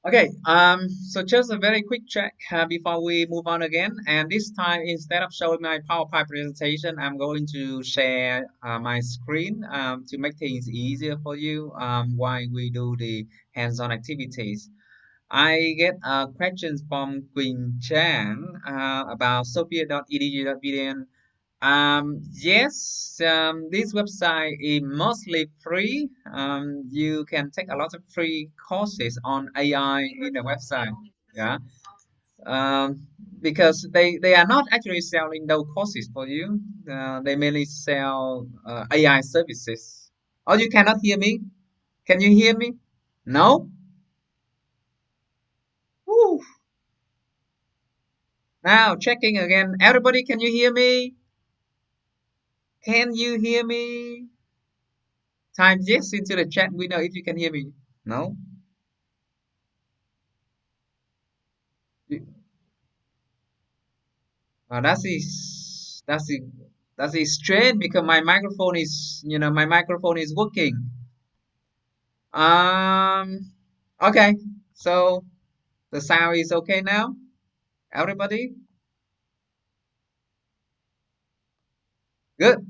Okay, so just a very quick check before we move on again. And this time, instead of showing my PowerPoint presentation, I'm going to share my screen to make things easier for you while we do the hands-on activities. I get questions from Quỳnh Chan about sophia.edu.vn. Yes, this website is mostly free. You can take a lot of free courses on AI in the website. Yeah. Um, because they are not actually selling those courses for you. They mainly sell AI services. Oh, you cannot hear me? Can you hear me? No? Woo. Now checking again. Everybody, can you hear me? Can you hear me? Type yes into the chat window if you can hear me. No? You- that's it. That's it straight because my microphone is, my microphone is working. Um, okay. So the sound is okay now. Everybody, good.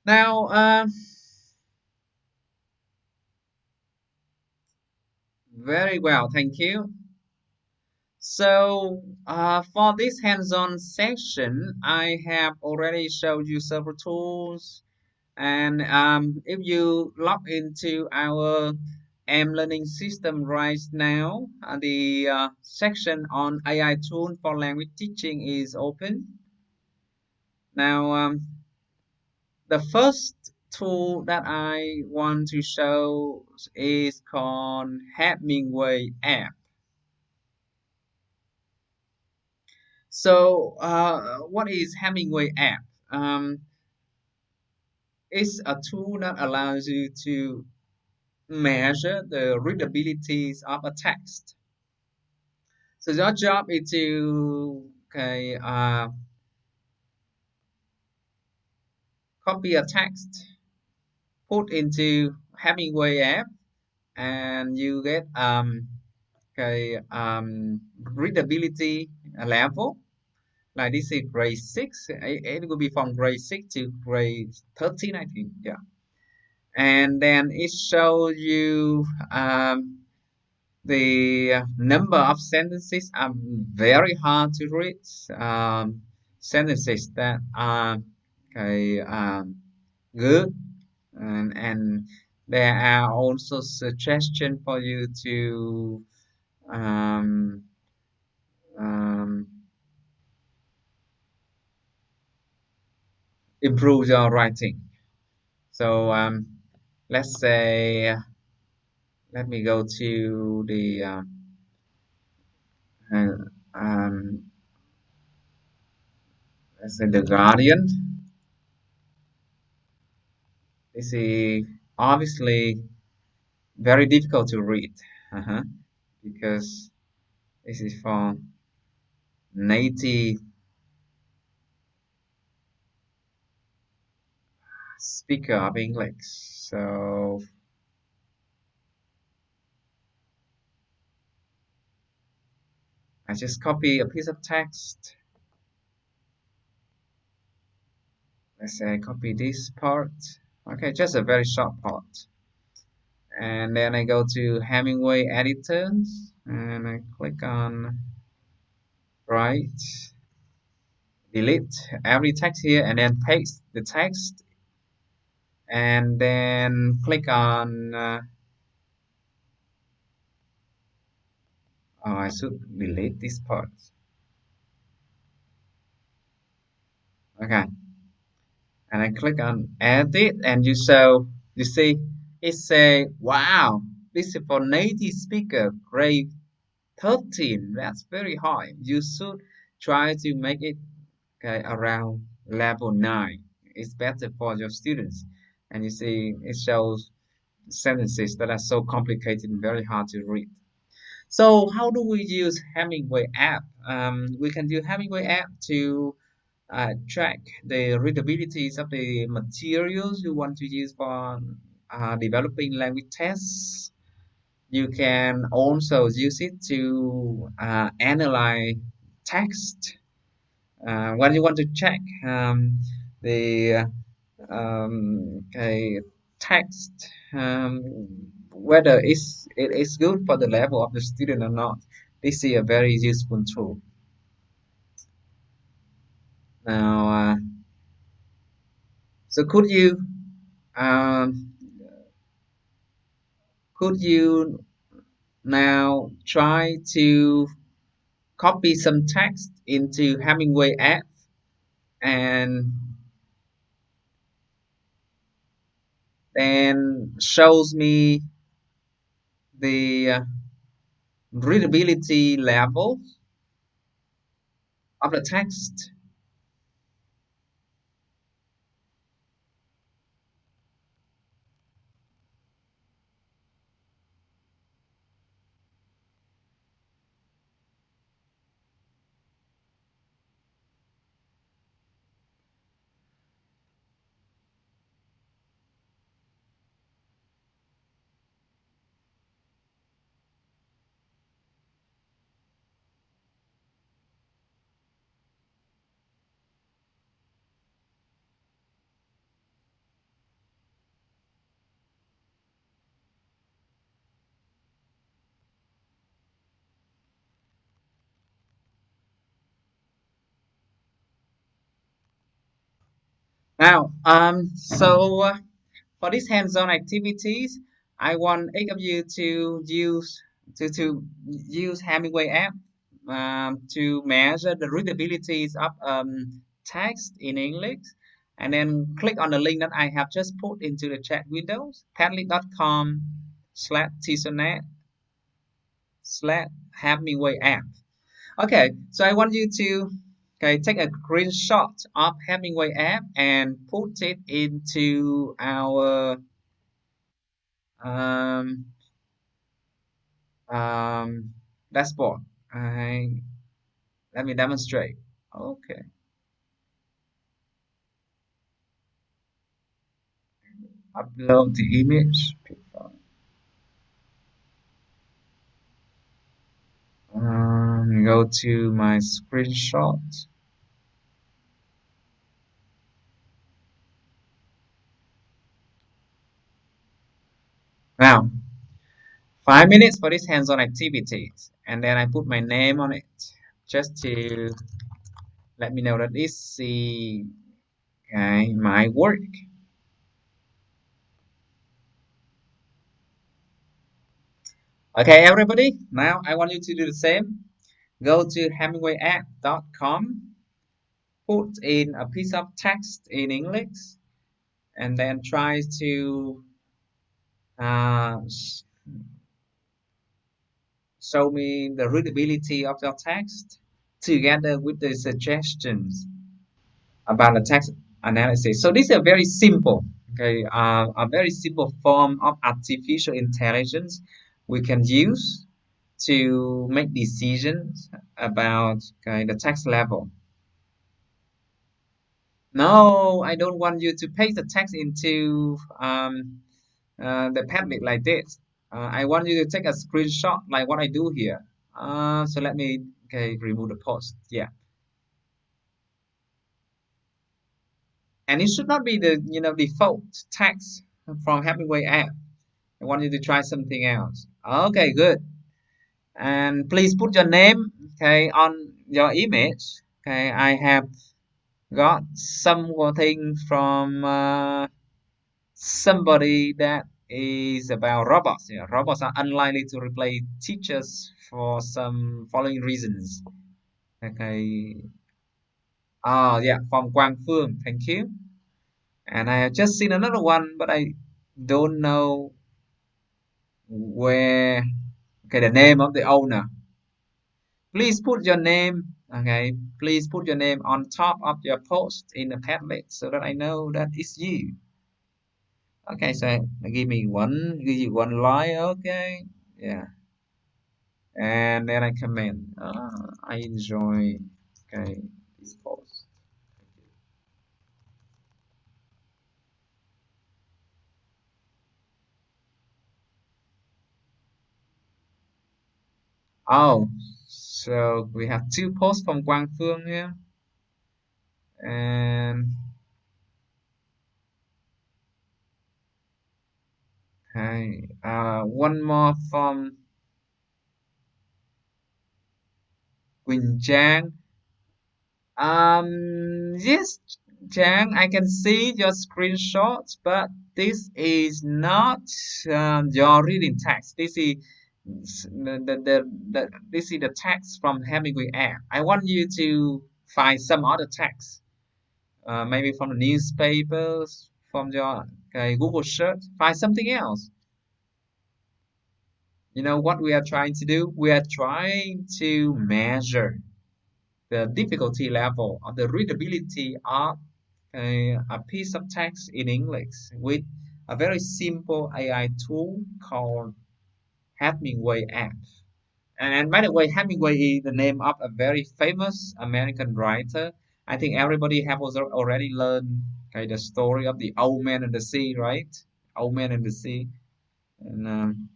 Now, very well. Thank you. So, for this hands-on session, I have already showed you several tools. And if you log into our learning system right now, the section on AI tool for language teaching is open. Now, the first tool that I want to show is called Hemingway app. So, what is Hemingway app? It's a tool that allows you to measure the readability of a text. So your job is to copy a text, put into Hemingway app, and you get readability level. Like this is grade six. It will be from grade six to grade 13, I think. Yeah, and then it shows you the number of sentences are very hard to read. Sentences that are good, and there are also suggestions for you to um, um, improve your writing. So let's say, let me go to the uh, um, let's say the Guardian. This is obviously very difficult to read, uh because this is for native speaker of English. So I just copy a piece of text. Let's say I copy this part. Okay, just a very short part. And then I go to Hemingway editors and I click on write, delete every text here and then paste the text and then click on oh, I should delete this part. Okay, and I click on edit and you see it say wow, this is for native speaker grade 13. That's very high. You should try to make it around level 9. It's better for your students. And you see it shows sentences that are so complicated and very hard to read. So how do we use Hemingway app? We can use Hemingway app to track the readabilities of the materials you want to use for developing language tests. You can also use it to analyze text when you want to check the okay, text whether it is good for the level of the student or not. This is a very useful tool. Now, so um, could you now try to copy some text into Hemingway app and then shows me the readability level of the text. Now, for these hands-on activities, I want each of you to use Hemingway app to measure the readabilities of text in English, and then click on the link that I have just put into the chat windows, padlet.com/tsonet/. Hemingway app. Okay, so I want you to take a screenshot of Hemingway app and put it into our um, um, dashboard. I, let me demonstrate. Okay, upload the image. Go to my screenshot. Now, 5 minutes for this hands-on activities, and then I put my name on it just to let me know that this is my work. Okay, everybody. Now I want you to do the same. Go to hemingwayapp.com, put in a piece of text in English, and then try to uh, show me the readability of your text together with the suggestions about the text analysis. So this is a very simple, a very simple form of artificial intelligence we can use to make decisions about the text level. No, I don't want you to paste the text into the Padlet like this. I want you to take a screenshot like what I do here. So let me remove the post. Yeah, and it should not be the default text from Hemingway app. I want you to try something else. Okay, good. And please put your name on your image. Okay, I have got something from somebody that is about robots. Yeah, robots are unlikely to replace teachers for some following reasons. Okay. Oh yeah, from Quang Phương. Thank you. And I have just seen another one, but I don't know where. Okay, the name of the owner. Please put your name. Okay, please put your name on top of your post in the Padlet so that I know that it's you. Okay, so give you one line. Okay, yeah, and then I comment. I enjoy. Okay, this post. Oh, so we have two posts from Quang Phương here, and okay, one more from Quỳnh Trang. Yes, Chang, I can see your screenshots, but this is not your reading text. This is this is the text from Hemingway app. I want you to find some other text, maybe from the newspapers, from your Google search. Find something else. You know what we are trying to do? We are trying to measure the difficulty level of the readability of a piece of text in English with a very simple AI tool called Hemingway app. And by the way, Hemingway is the name of a very famous American writer. I think everybody have also already learned the story of the old man and the sea, right? Old man and the sea. And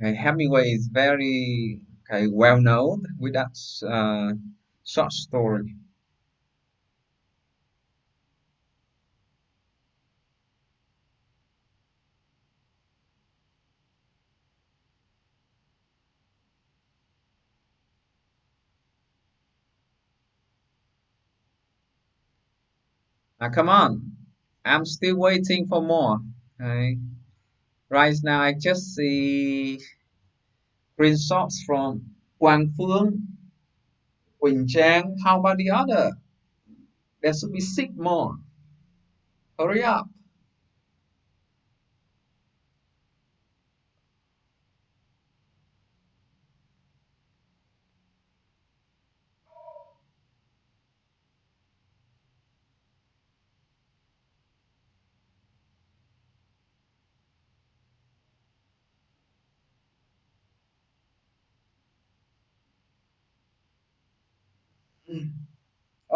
Hemingway is very well known with that short story. Now, come on. I'm still waiting for more. Okay. Right now, I just see screenshots from Quang Phương, Quỳnh Trang. How about the other? There should be six more. Hurry up.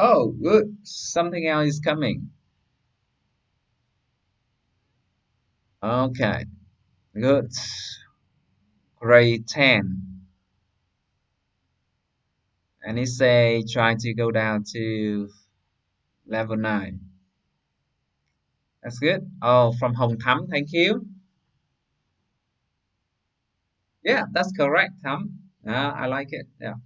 Oh, good. Something else is coming. Okay, good. Grade 10. And he say trying to go down to level 9. That's good. Oh, from Hồng Thắm, thank you. Yeah, that's correct, Thắm. I like it. Yeah.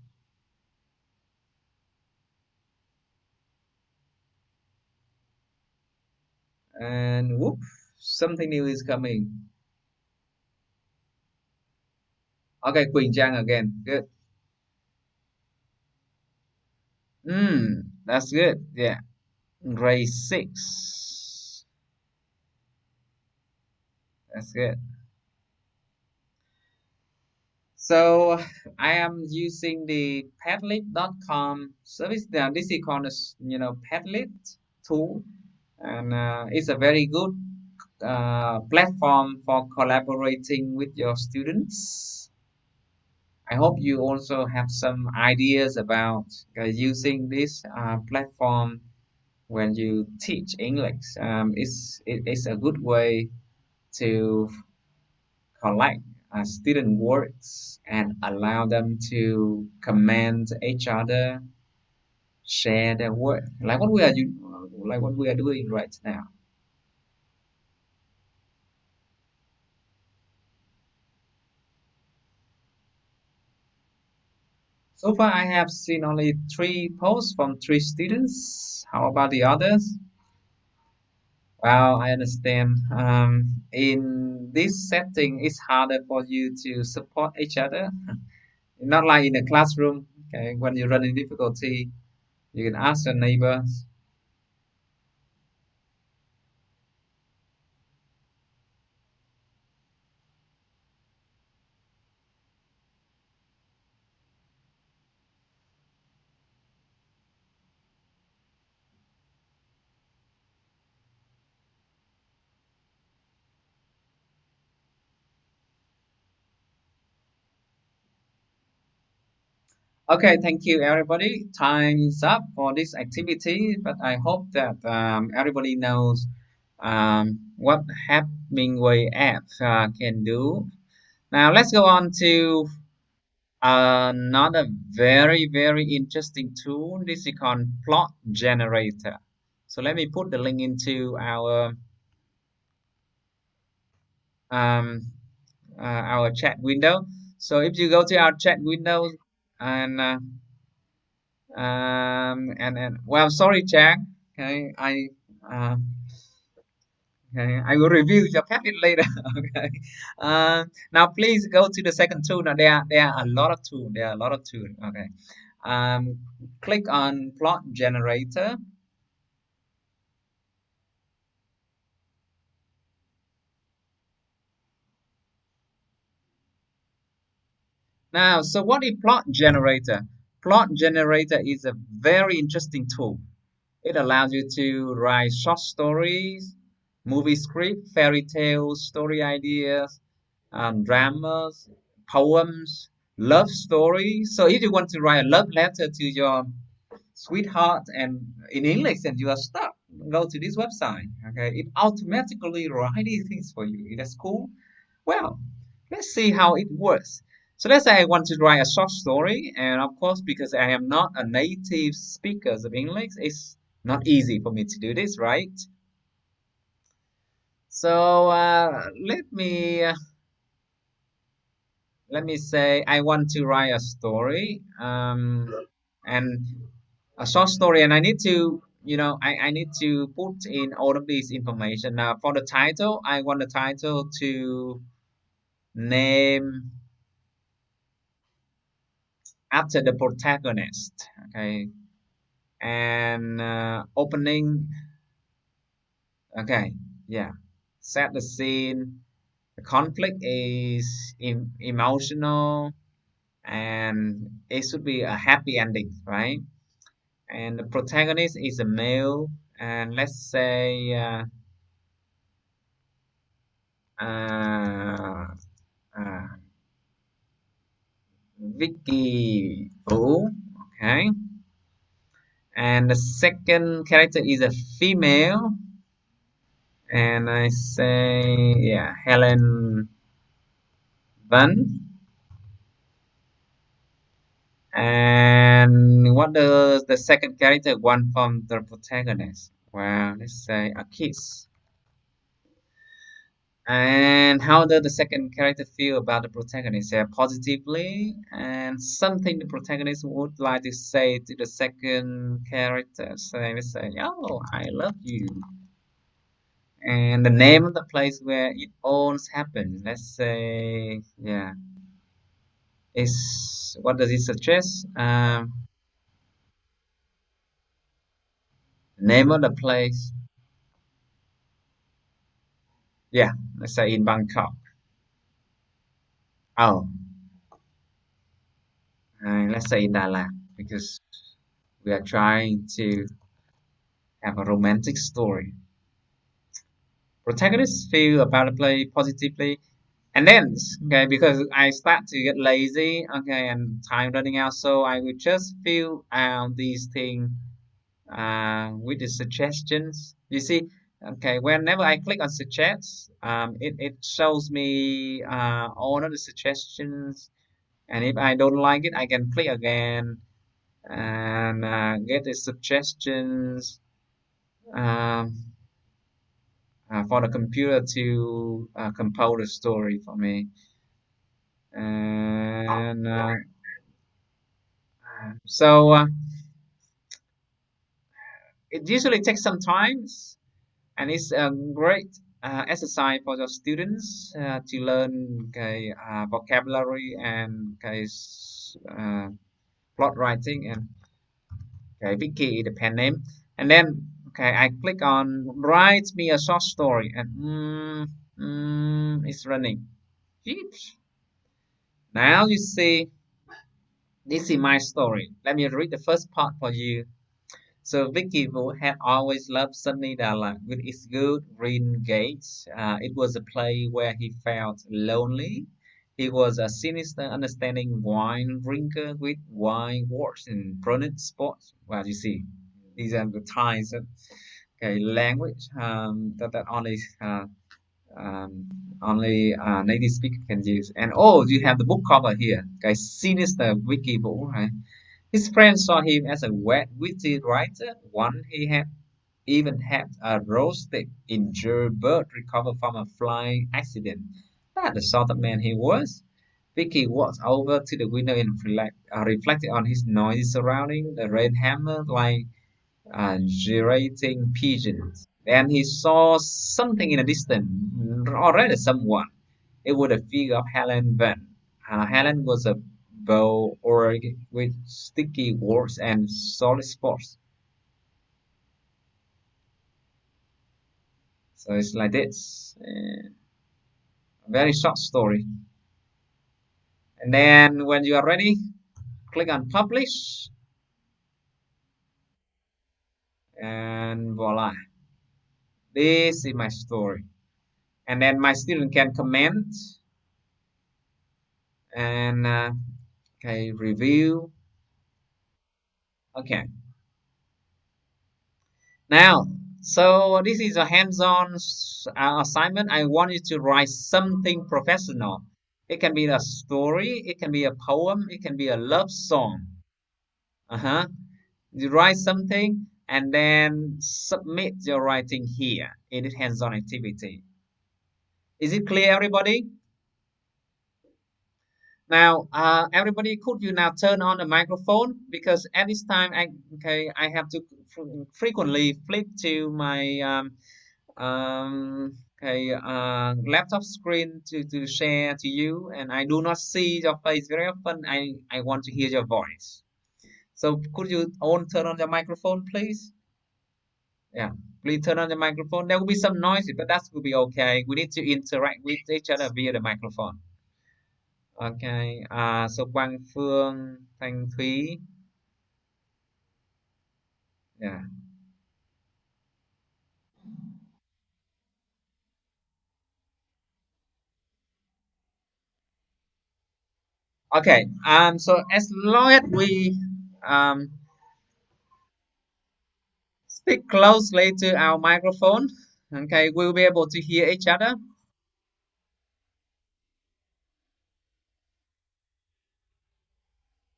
And whoop, something new is coming. Okay, Quỳnh Trang again. Good. That's good. Yeah. Grade 6. That's good. So I am using the Padlet.com service. Now this is called, Padlet tool, and it's a very good platform for collaborating with your students. I hope you also have some ideas about using this platform when you teach English. It's a good way to collect student works and allow them to comment each other, share their work, like what we are doing right now. So far, I have seen only three posts from three students. How about the others? Well, I understand. In this setting, it's harder for you to support each other. Not like in a classroom. Okay, when you run into difficulty, you can ask your neighbors. Okay, thank you, everybody. Time's up for this activity, but I hope that everybody knows what Hemingway app can do. Now let's go on to another very, very interesting tool. This is called plot generator. So let me put the link into um, our chat window. So if you go to our chat window and and well, sorry, Jack. Okay, uh, okay, I will review your packet later. Okay. Now please go to the second tool. Now there are a lot of tools. There are a lot of tools. Okay. Um, Click on plot generator. Now, so what is plot generator? Plot generator is a very interesting tool. It allows you to write short stories, movie script, fairy tales, story ideas, dramas, poems, love stories. So if you want to write a love letter to your sweetheart and in English and you are stuck, go to this website. Okay, it automatically writes these things for you. That's cool. Well, let's see how it works. So let's say I want to write a short story, and of course, because I am not a native speaker of English, it's not easy for me to do this, right? So let me say I want to write a story, and a short story, and I need to, I need to put in all of this information. Now, for the title, I want the title to name after the protagonist. Okay, and opening. Okay, yeah, set the scene. The conflict is emotional, and it should be a happy ending, right? And the protagonist is a male, and let's say uh, uh, Vicky Vũ. Okay, and the second character is a female, and I say, yeah, Helen Van. And what does the second character want from the protagonist? Well, let's say a kiss. And how does the second character feel about the protagonist? Positively, and something the protagonist would like to say to the second character. So let's say, "Oh, I love you." And the name of the place where it all happened. Let's say, yeah, is what does it suggest? Name of the place. Yeah, let's say in Bangkok. Oh, let's say in Dalat because we are trying to have a romantic story. Protagonists feel about the play positively, and then okay, because I start to get lazy, okay, and time running out, so I will just fill out these things with the suggestions. You see, okay, whenever I click on suggest, it shows me all of the suggestions, and if I don't like it, I can click again and get the suggestions um, for the computer to compose a story for me. And so it usually takes some time, and it's a great exercise for the students to learn okay, vocabulary and okay, plot writing and okay, Vicky the pen name. And then okay, I click on write me a short story, and it's running. Jeeps. Now you see, this is my story. Let me read the first part for you. So Vicky Wu had always loved sunny Dalat with its good green gates. It was a place where he felt lonely. He was a sinister, understanding wine drinker with wine wars and prominent spots. Well, you see, these are the Thais okay, language that only Um, only native speaker can use. And oh, you have the book cover here. Guys, sinister Vicky Vũ, right? His friends saw him as a witty writer. One he had even had a roasted, injured bird recover from a flying accident. That's the sort of man he was. Vicky walked over to the window and reflected on his noisy surrounding. The rain hammered like gyrating pigeons. And he saw something in the distance, or rather someone. It was the figure of Helen Van. Helen was a bow org with sticky words and solid spots. So it's like this. Very short story. And then when you are ready, click on publish and voila. This is my story. And then my student can comment and okay, review. Okay. Now, so this is a hands-on assignment. I want you to write something professional. It can be a story, it can be a poem, it can be a love song. Uh-huh. You write something and then submit your writing here in this hands-on activity. Is it clear, everybody? Now, everybody, could you now turn on the microphone? Because at this time, I have to frequently flip to my laptop screen to share to you, and I do not see your face very often. I want to hear your voice. So could you all turn on the microphone, please? Yeah, please turn on the microphone. There will be some noise, but that will be okay. We need to interact with each other via the microphone. Okay. So Quang Phương, Thanh Thúy. Yeah. Okay. So as long as we speak closely to our microphone, okay, we'll be able to hear each other.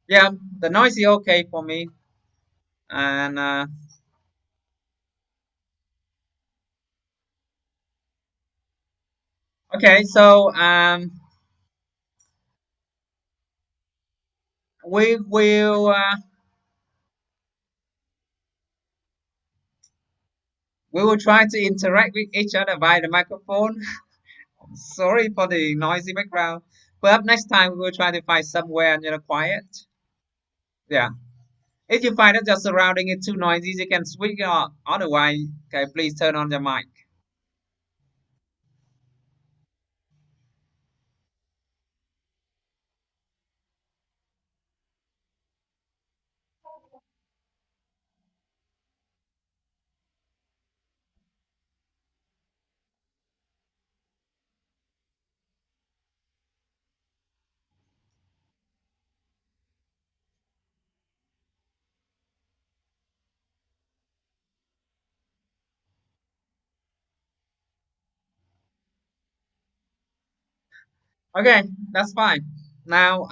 Yeah, the noise is okay for me. And okay, so we will uh, we will try to interact with each other via the microphone. Sorry for the noisy background. But next time we will try to find somewhere quiet. Yeah. If you find that your surrounding is too noisy, you can switch it off. Otherwise, okay, please turn on your mic. Okay, that's fine. Now,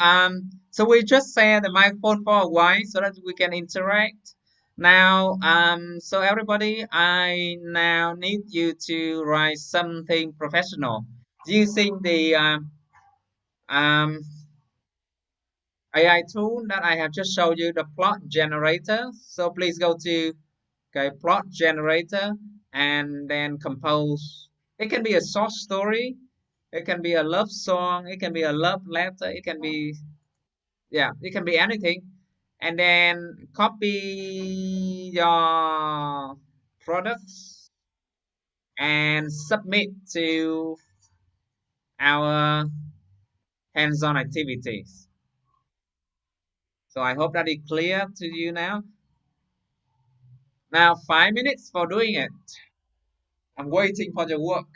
so we just share the microphone for a while so that we can interact. Now, so everybody, I now need you to write something professional using the um, AI tool that I have just showed you, the plot generator. So please go to plot generator and then compose. It can be a short story, it can be a love song, it can be a love letter, it can be, yeah, it can be anything. And then copy your products and submit to our hands-on activities. So I hope that is clear to you now. Now 5 minutes for doing it. I'm waiting for your work.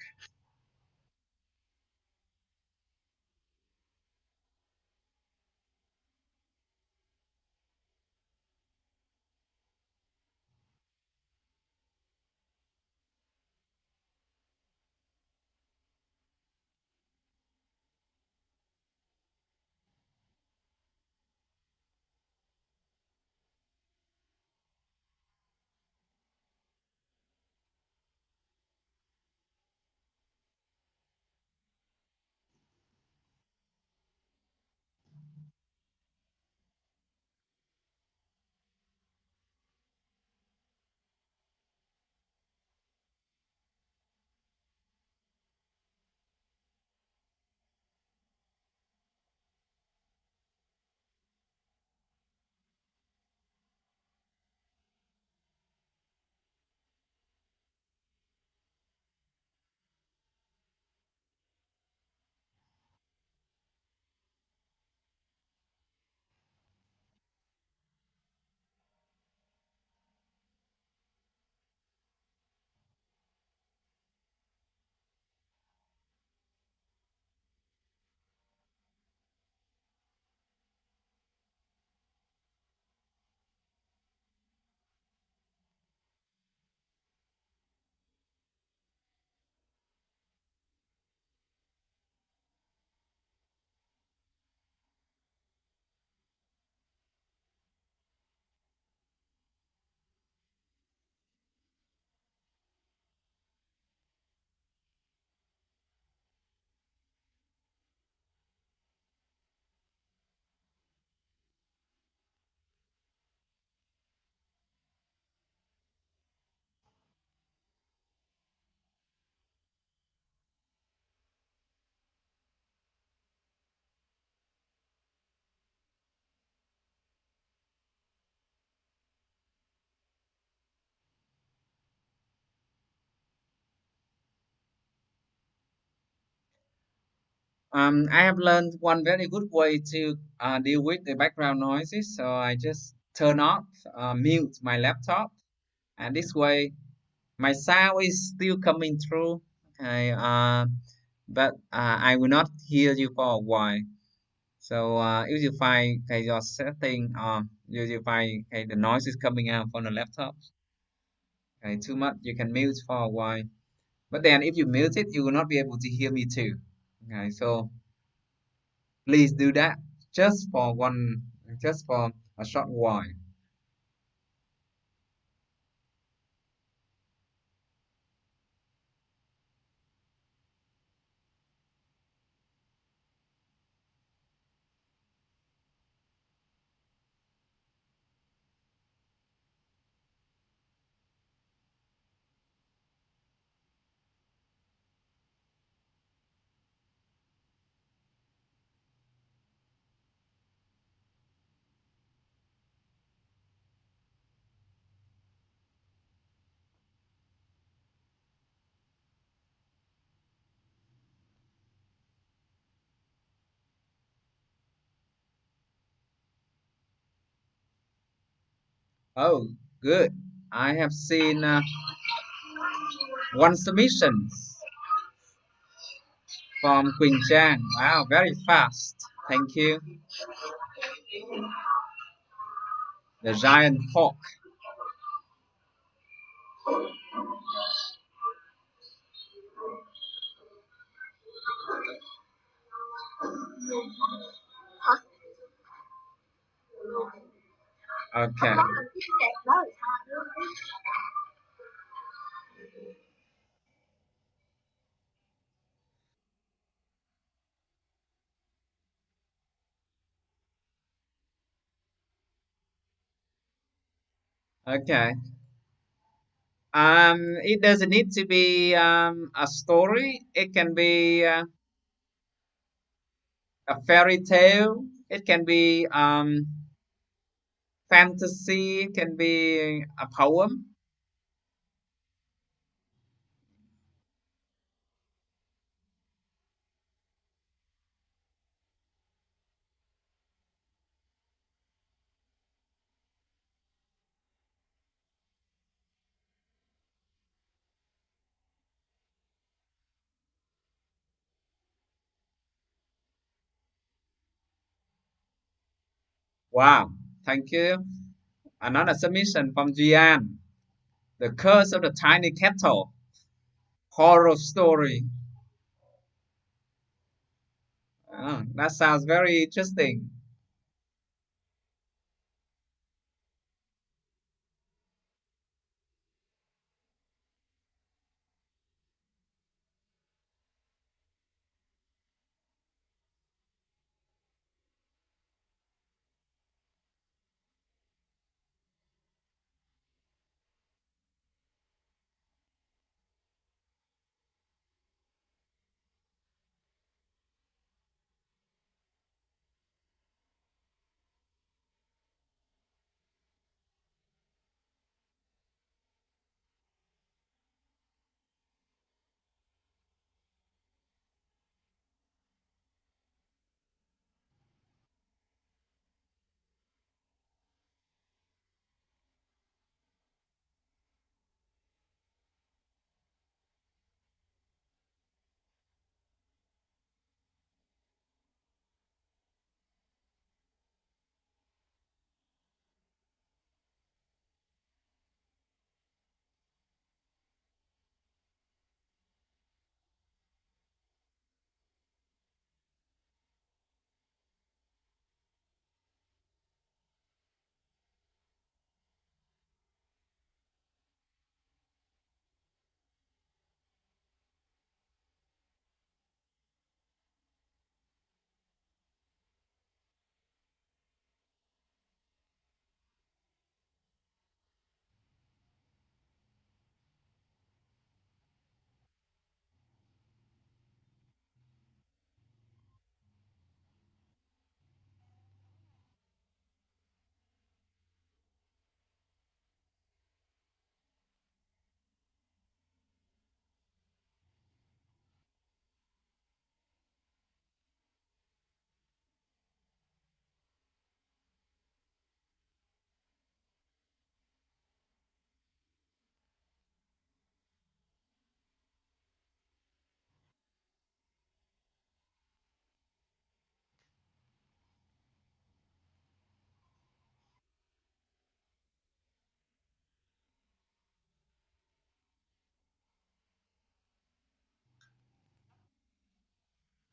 I have learned one very good way to deal with the background noises. So I just turn off, mute my laptop, and this way my sound is still coming through. Okay, but I will not hear you for a while. So if you find okay, your setting, you find okay, the noise is coming out from the laptop, okay, too much, you can mute for a while. But then if you mute it, you will not be able to hear me too. Okay, so please do that just for one, just for a short while. Oh, good. I have seen one submission from Queen Chan. Wow, very fast. Thank you. The giant fork. Okay. Okay. It doesn't need to be a story. It can be a fairy tale. It can be fantasy. It can be a poem. Wow. Thank you. Another submission from Jian. The Curse of the Tiny Kettle. Horror story. That sounds very interesting.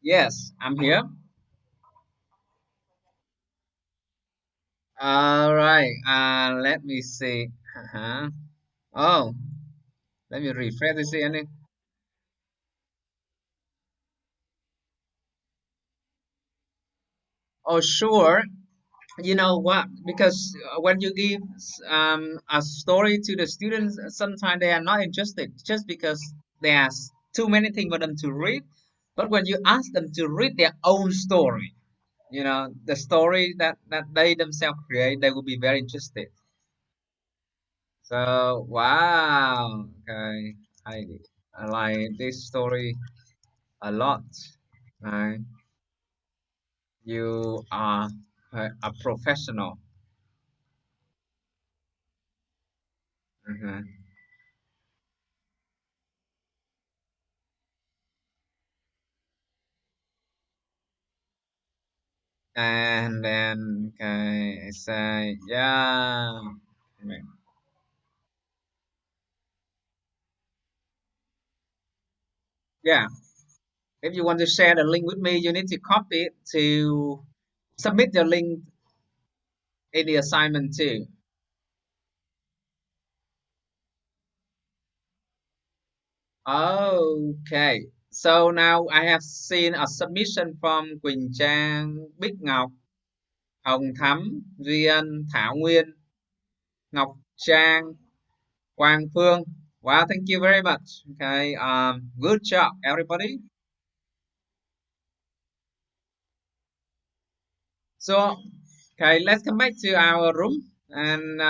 Yes, I'm here. All right. Let me see. Uh-huh. Oh, let me refresh to see any. Oh, sure. You know what? Because when you give a story to the students, sometimes they are not interested just because there's too many things for them to read. But when you ask them to read their own story, the story that they themselves create, they will be very interested. So, wow. Okay. I, I like this story a lot. Right? You are a professional. Mhm. And then, okay, I say, yeah. Right. Yeah. If you want to share the link with me, you need to copy it to submit the link in the assignment too. Okay. So now I have seen a submission from Quỳnh Trang, Bích Ngọc, Hồng Thắm, Duyên, Thảo Nguyên, Ngọc Trang, Quang Phương. Wow, thank you very much. Okay, good job, everybody. So, okay, let's come back to our room and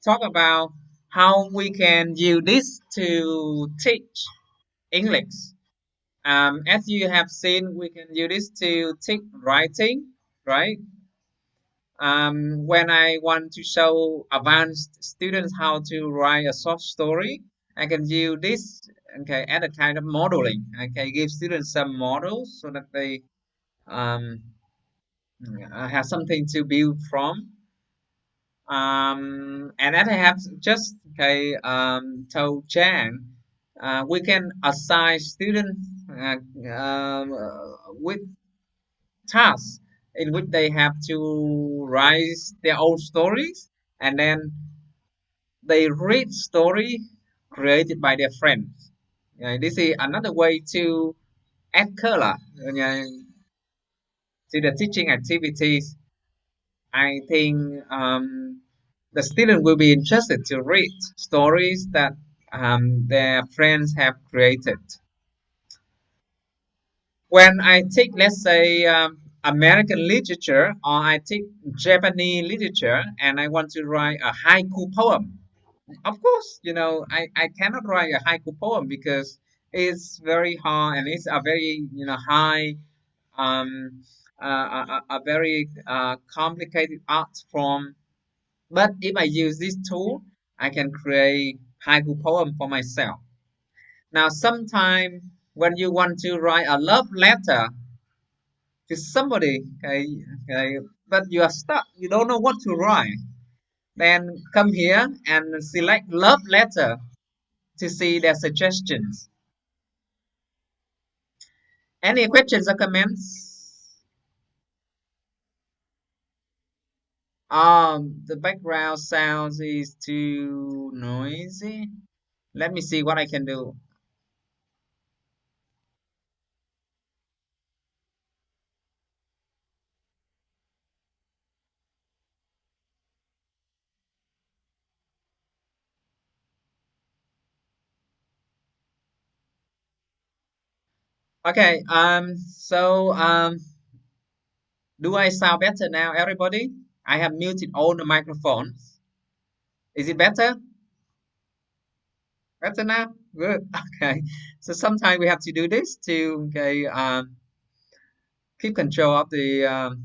talk about how we can use this to teach English. As you have seen, we can use this to teach writing, right? When I want to show advanced students how to write a short story, I can use this, okay, as a kind of modeling. I can give students some models so that they um, have something to build from. And as I have just okay, told Jan, we can assign students with tasks in which they have to write their own stories, and then they read story created by their friends. This is another way to add color to the teaching activities. I think the student will be interested to read stories that their friends have created. When I take, let's say, American literature or I take Japanese literature and I want to write a haiku poem, of course, I cannot write a haiku poem because it's very hard and it's a very, high, um, a very complicated art form. But if I use this tool, I can create haiku poem for myself. Now, sometime when you want to write a love letter to somebody, okay, but you are stuck, you don't know what to write, then come here and select love letter to see their suggestions. Any questions or comments? The background sounds is too noisy. Let me see what I can do. Okay, do I sound better now, everybody? I have muted all the microphones. Is it better? Better now? Good. Okay. So sometimes we have to do this to keep control of the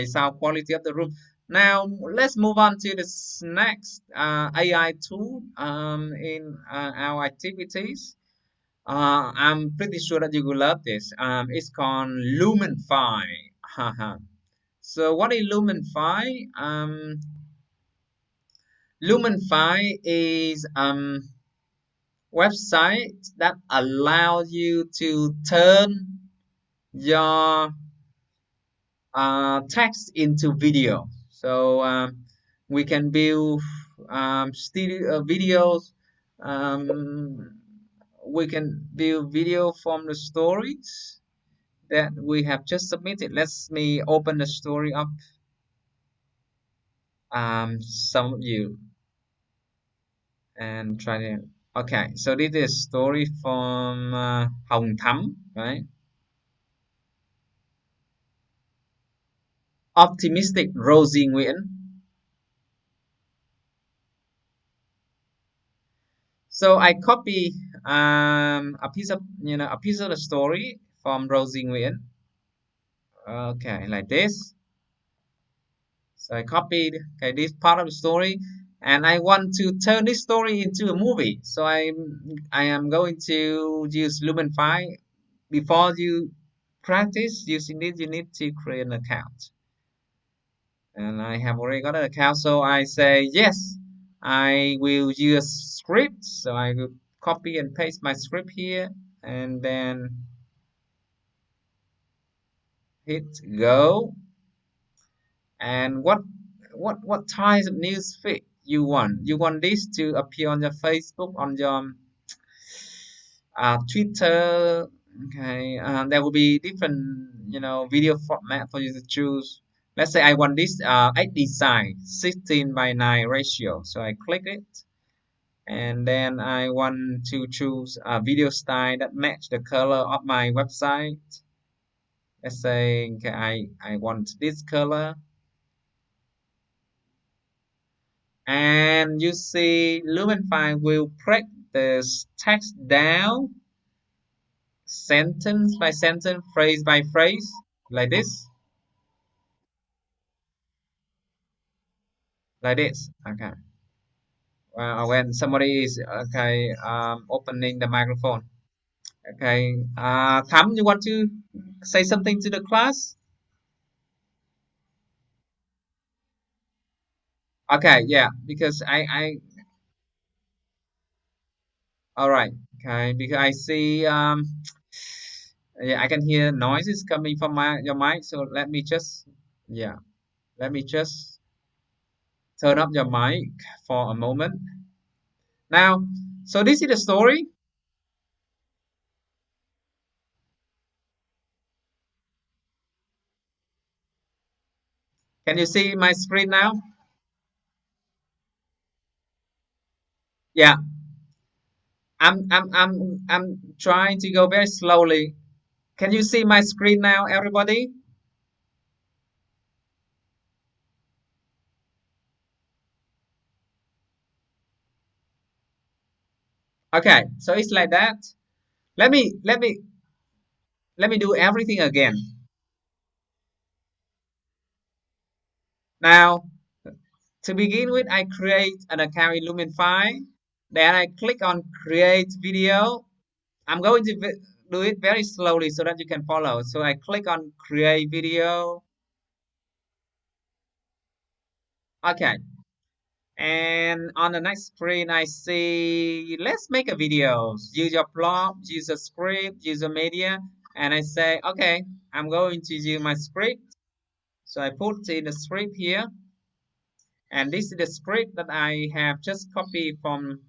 sound quality of the room. Now let's move on to the next AI tool in our activities. I'm pretty sure that you will love this. It's called Lumenfy. So what is Lumenfy? Lumenfy is website that allows you to turn your text into video. So we can build videos. Um, we can build video from the stories that we have just submitted. Let me open the story up. Some of you and try to. Okay, so this is story from Hồng Thắm, right? Optimistic Rosie Nguyễn. So I copy a piece of a piece of the story from Rosie Nguyen. Okay, like this. So I copied okay this part of the story, and I want to turn this story into a movie. So I am going to use Lumenfy. Before you practice using this, you need to create an account. And I have already got an account, so I say yes. I will use script. So I will copy and paste my script here, and then hit go. And what type of news feed you want? You want this to appear on your Facebook, on your Twitter. Okay, there will be different video format for you to choose. Let's say I want this HD size 16 by 9 ratio. So I click it, and then I want to choose a video style that match the color of my website. Let's say okay, I want this color. And you see Lumenfy will break the text down sentence by sentence, phrase by phrase, like this, like this. Okay. When somebody is okay opening the microphone. Okay. Thắm, you want to say something to the class? Okay, yeah, because I all right. Okay, because I see yeah, I can hear noises coming from your mic. So let me just yeah, let me just turn up your mic for a moment. Now, so this is the story. Can you see my screen now? Yeah, I'm trying to go very slowly. Can you see my screen now, everybody? Okay, so it's like that. Let me let me let me do everything again. Now, to begin with, I create an account in Lumenfy. Then I click on create video. I'm going to do it very slowly so that you can follow. So I click on create video. Okay, and on the next screen, I see, let's make a video. Use your prompt, use a script, use a media. And I say, okay, I'm going to use my script. So I put in the script here. And this is the script that I have just copied from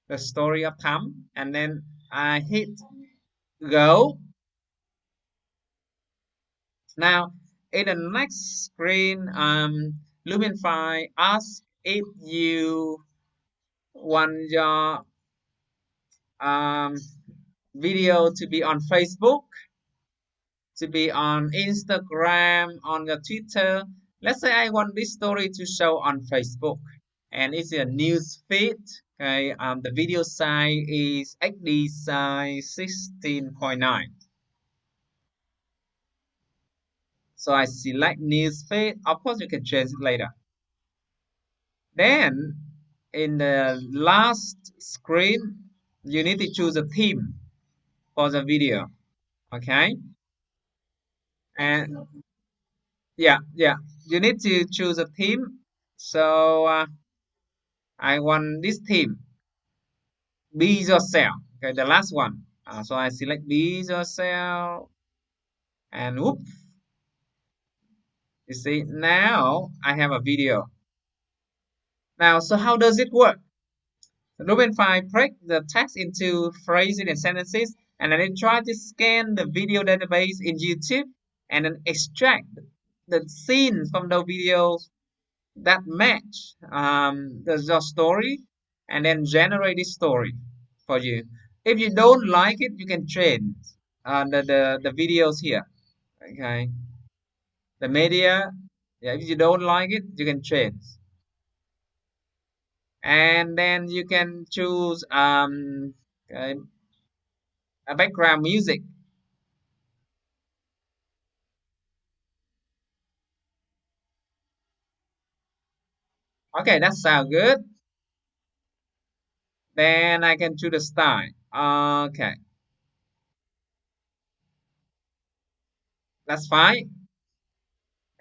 the story of Thắm. And then I hit go. Now, in the next screen, Lumenfy asks if you want your um, video to be on Facebook, to be on Instagram, on your Twitter. Let's say I want this story to show on Facebook, and it's a news feed. Okay, the video size is HD size 16.9. So I select news feed. Of course, you can change it later. Then in the last screen, you need to choose a theme for the video. Okay, and yeah, you need to choose a theme. So I want this theme, be yourself. Okay, the last one. So I select be yourself. And whoop, you see, now I have a video. Now, so how does it work? Lumenfy break the text into phrases and sentences, and then it try to scan the video database in YouTube and then extract the scenes from the videos that match the story, and then generate this story for you. If you don't like it, you can change the videos here. Okay, the media. Yeah, if you don't like it, you can change, and then you can choose okay, a background music. Okay, that sounds good. Then I can choose the style. Okay, that's fine.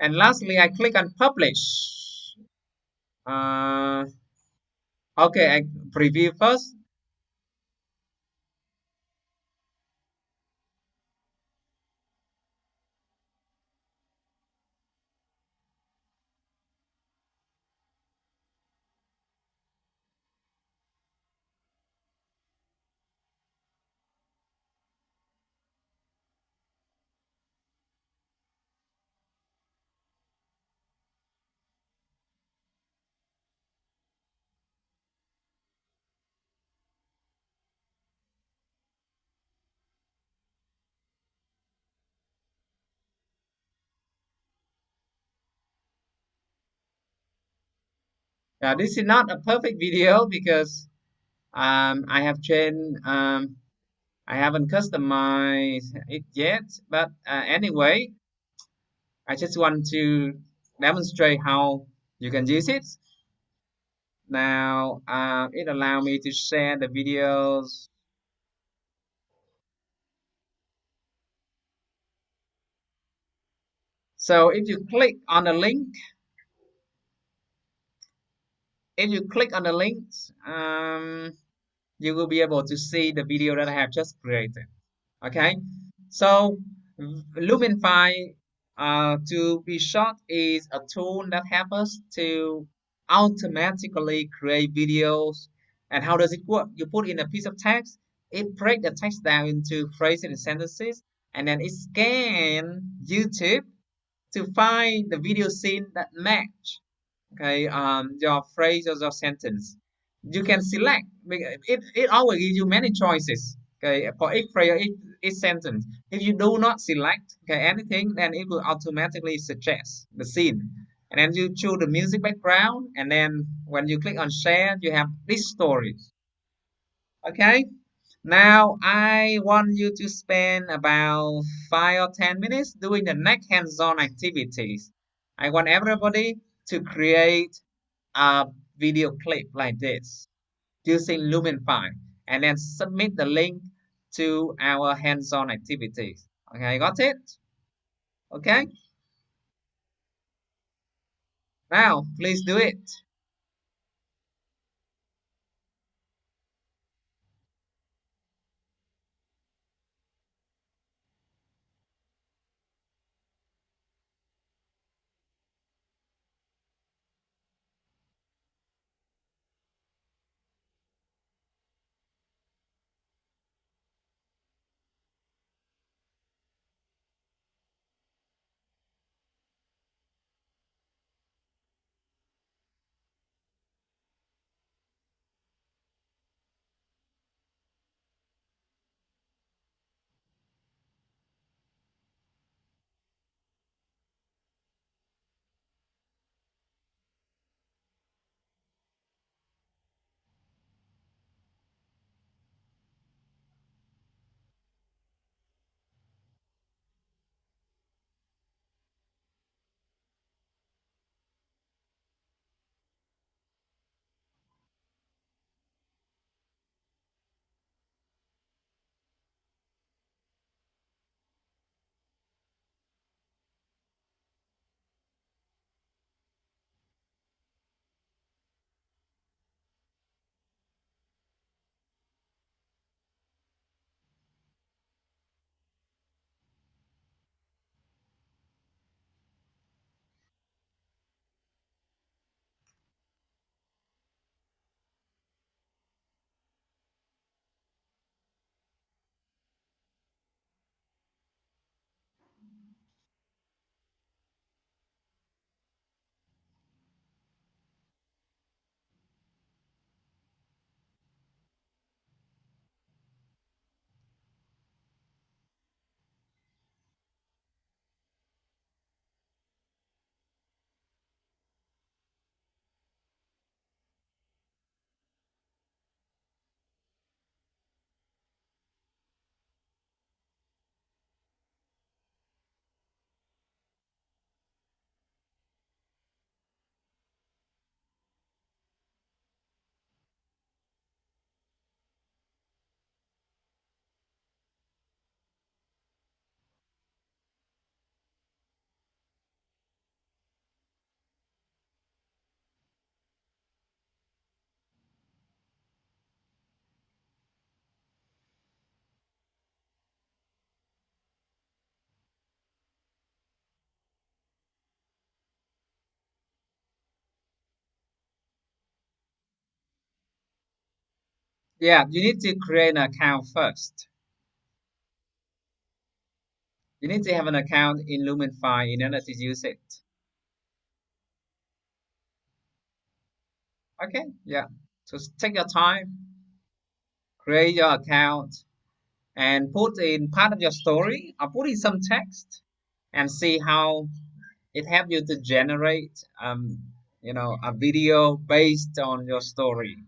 And lastly, I click on publish. Uh, okay, I preview first. Now, this is not a perfect video because I have changed, I haven't customized it yet. But anyway, I just want to demonstrate how you can use it. Now, it allow me to share the videos. So if you click on the links, you will be able to see the video that I have just created. Okay, so Lumenfy, to be short, is a tool that helps us to automatically create videos. And how does it work? You put in a piece of text, it breaks the text down into phrases and sentences, and then it scans YouTube to find the video scene that match, okay, your phrase or your sentence. You can select, it always gives you many choices, okay, for each phrase or each sentence. If you do not select, okay, anything, then it will automatically suggest the scene, and then you choose the music background, and then when you click on share, you have this story. Okay, now I want you to spend about 5 or 10 minutes doing the next hands-on activities. I want everybody to create a video clip like this using Lumenfy, and then submit the link to our hands-on activities. Okay, got it? Okay, now please do it. Yeah, you need to create an account first. You need to have an account in Lumify in order to use it. Okay, yeah. So take your time, create your account, and put in part of your story or put in some text and see how it helps you to generate a video based on your story.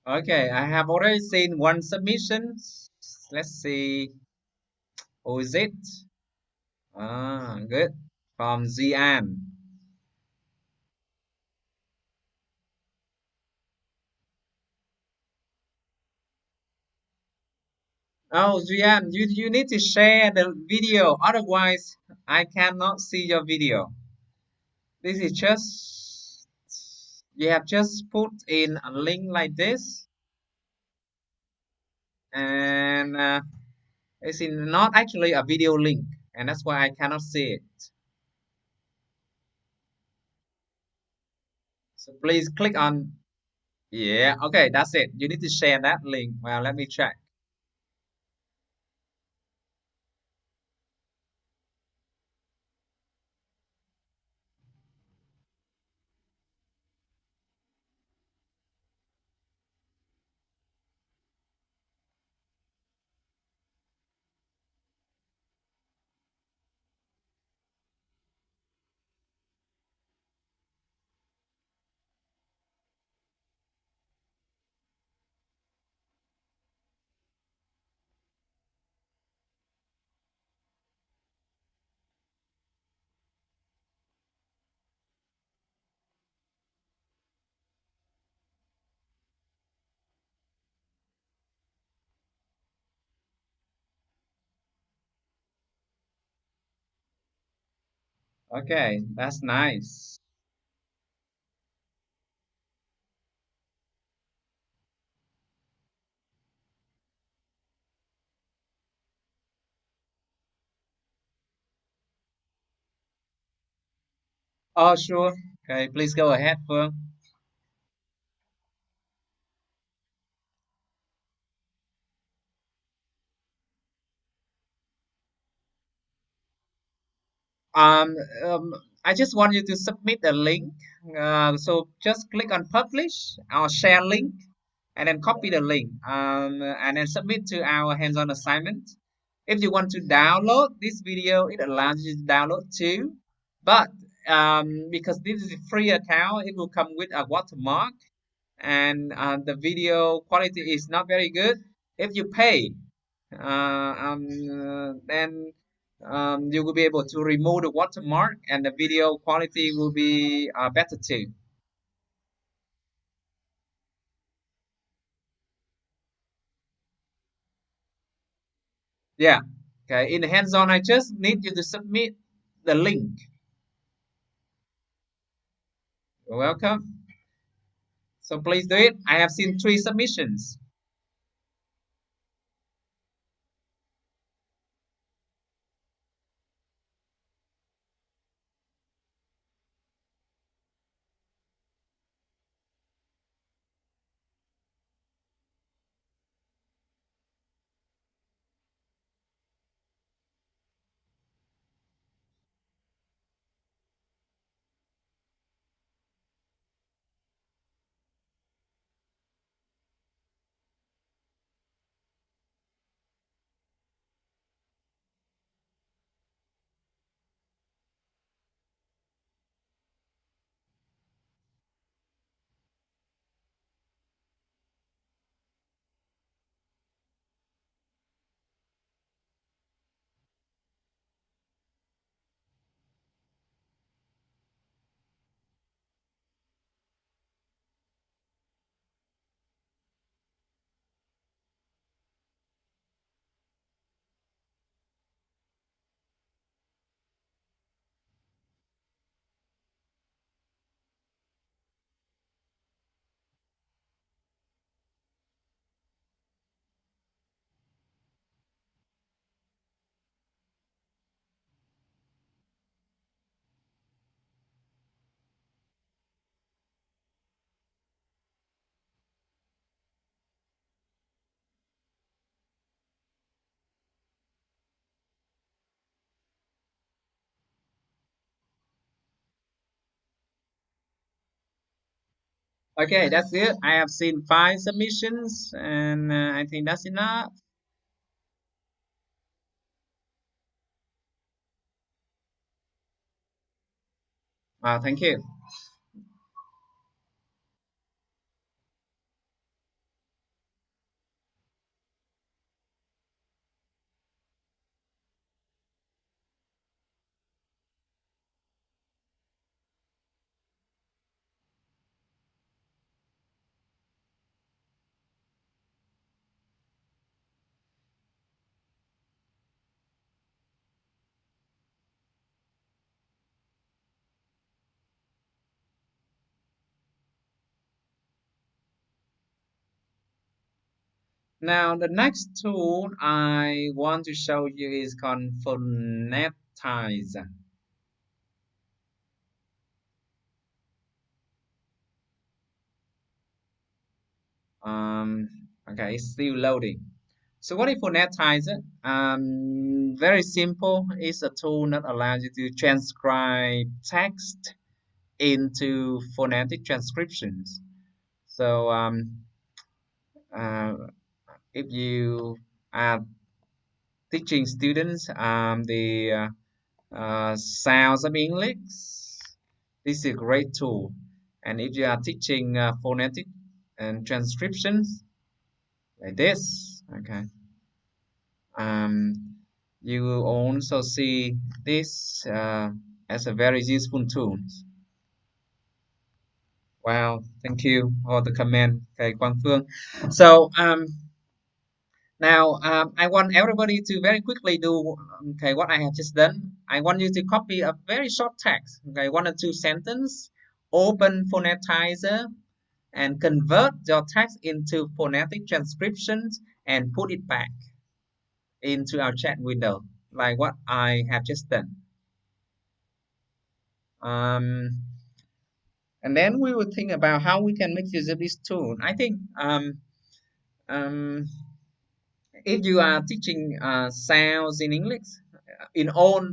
Okay, I have already seen one submission. Let's see. Who is it? Ah, good. From Zian. Oh, Zian, you need to share the video. Otherwise, I cannot see your video. This is just, you have just put in a link like this. And it's not actually a video link. And that's why I cannot see it. So please click on, yeah, okay, that's it. You need to share that link. Well, let me check. Okay, that's nice. Oh, sure. Okay, please go ahead, Phương. Um, um, I just want you to submit a link. So just click on publish or share link and then copy the link and then submit to our hands-on assignment. If you want to download this video, it allows you to download too. But because this is a free account, it will come with a watermark and the video quality is not very good. If you pay, then you will be able to remove the watermark and the video quality will be better too. Yeah. Okay. In the hands-on, I just need you to submit the link. You're welcome. So please do it. I have seen 3 submissions. Okay, that's it. I have seen 5 submissions, and I think that's enough. Thank you. Now, the next tool I want to show you is called Phonetize. Okay, it's still loading. So what is phonetizer? Very simple. It's a tool that allows you to transcribe text into phonetic transcriptions. So uh, if you are teaching students the sounds of English, this is a great tool. And if you are teaching phonetic and transcriptions like this, okay. Um, you will also see this as a very useful tool. Wow, thank you for the comment, okay, Quang Phương. So Now, I want everybody to very quickly do okay what I have just done. I want you to copy a very short text, okay, one or two sentence, open phonetizer, and convert your text into phonetic transcriptions and put it back into our chat window, like what I have just done. Um, and then we will think about how we can make use of this tool. I think um, if you are teaching sounds in English in all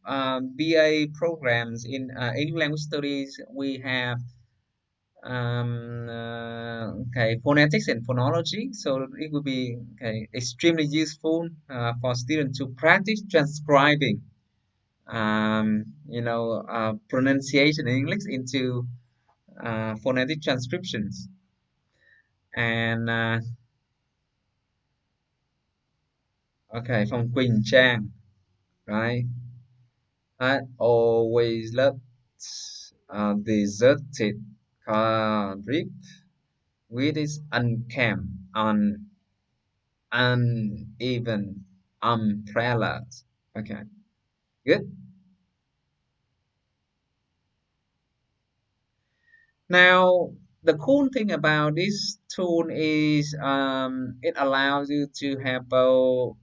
BA programs in English language studies, we have okay, phonetics and phonology. So it would be okay, extremely useful for students to practice transcribing, pronunciation in English into phonetic transcriptions. And okay, from Quỳnh Trang, right? I always loved deserted Cardiff with its unkempt, uneven umbrellas. Okay, good. Now, the cool thing about this tool is it allows you to have both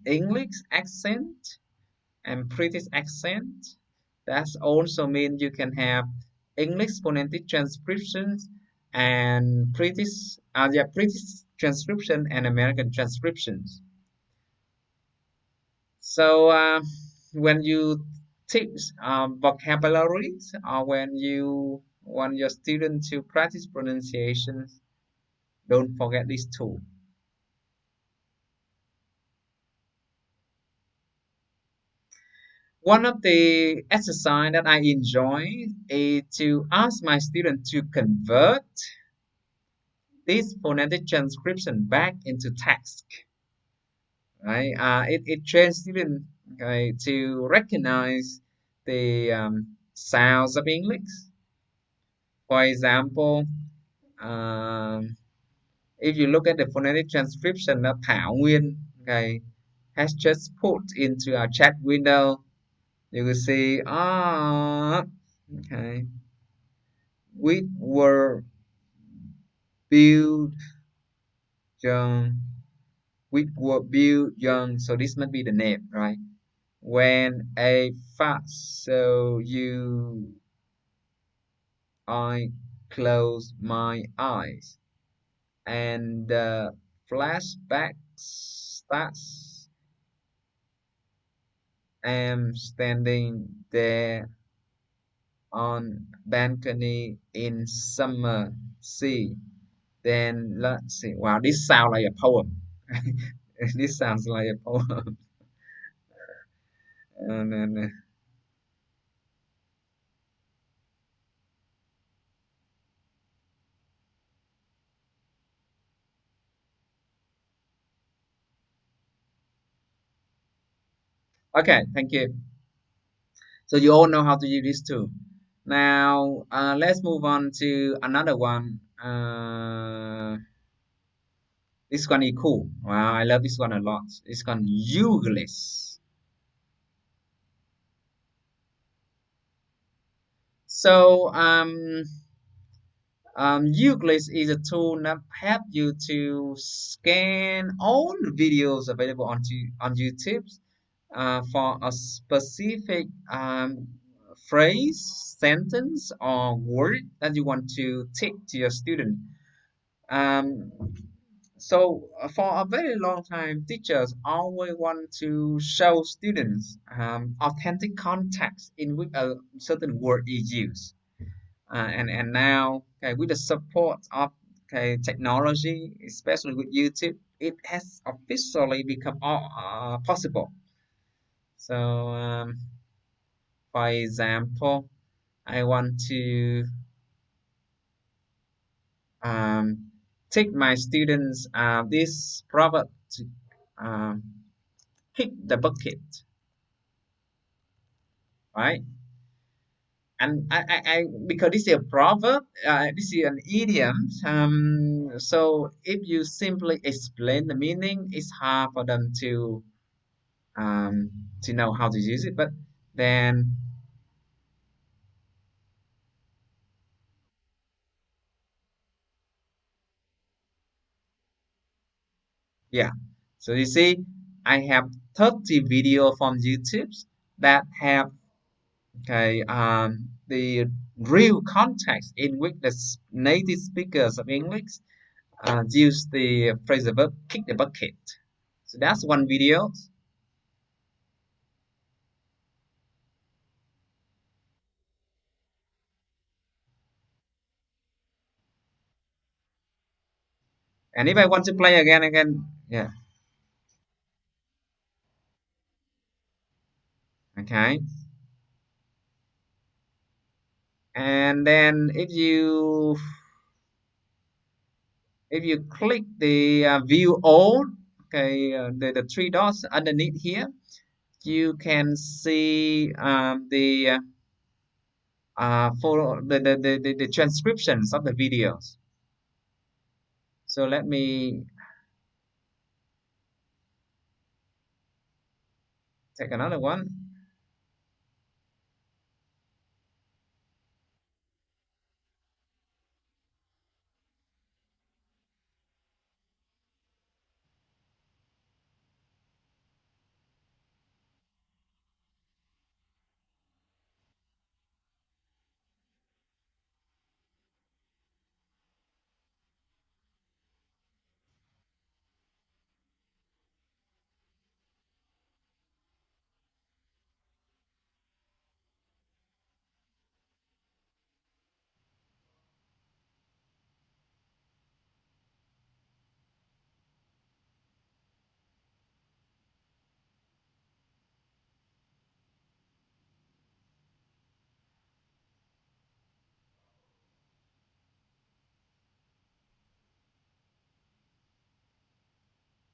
English accent and British accent. That also means you can have English phonetic transcriptions and British transcription and American transcriptions. So when you teach vocabularies or when you want your student to practice pronunciations, don't forget this tool. One of the exercise that I enjoy is to ask my student to convert this phonetic transcription back into text. Right? It trains students okay, to recognize the sounds of English. For example, um, if you look at the phonetic transcription that Thảo Nguyên okay, has just put into our chat window, you will see, okay, we were built young, we were built young, so this must be the name, right? When a fast, so I close my eyes and the flashback starts. Am standing there on balcony in summer sea. Then let's see. Wow, this sounds like a poem. This sounds like a poem. And okay, thank you. So you all know how to use this too. Now let's move on to another one. This one is cool. Wow, I love this one a lot. It's called Ugelis. So Ugelis is a tool that helps you to scan all the videos available on YouTube for a specific phrase, sentence, or word that you want to teach to your student. Um, so for a very long time, teachers always want to show students authentic context in which a certain word is used. And now, okay, with the support of okay, technology, especially with YouTube, it has officially become possible. So, for example, I want to um, take my students this proverb to um, kick the bucket, right? And I because this is a proverb, this is an idiom. So if you simply explain the meaning, it's hard for them um, to know how to use it. But then, yeah. So you see, I have 30 video from YouTube that have the real context in which the native speakers of English use the phrasal verb kick the bucket. So that's one video. And if I want to play again, yeah, okay. And then if you click the view all, okay, the three dots underneath here, you can see for the transcriptions of the videos. So let me take another one.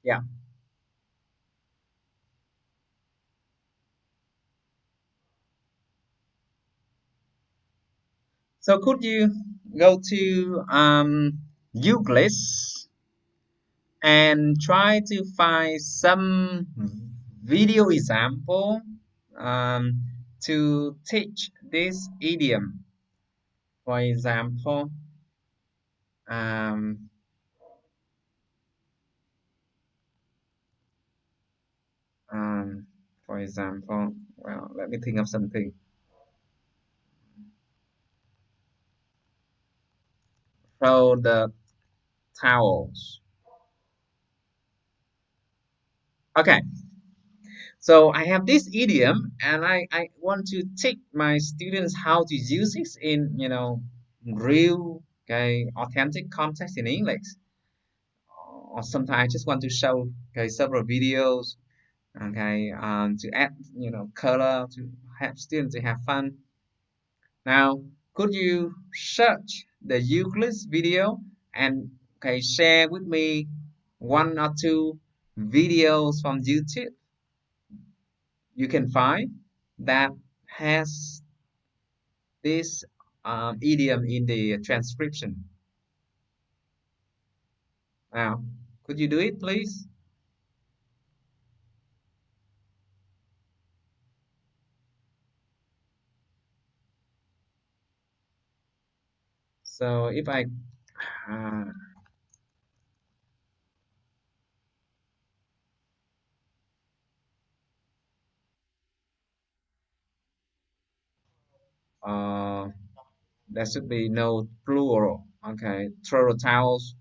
Yeah. So could you go to Euclid and try to find some video example um, to teach this idiom. For example, um, um, well, let me think of something. Throw the towels. Okay, so I have this idiom, and I want to teach my students how to use it in real, okay, authentic context in English. Or sometimes I just want to show, okay, several videos, okay, to add color to have students to have fun. Now, could you search the Euclid video and, okay, share with me one or two videos from YouTube you can find that has this idiom in the transcription. Now, could you do it, please? So if I uh, uh, there should be no plural. Okay, throw the towels.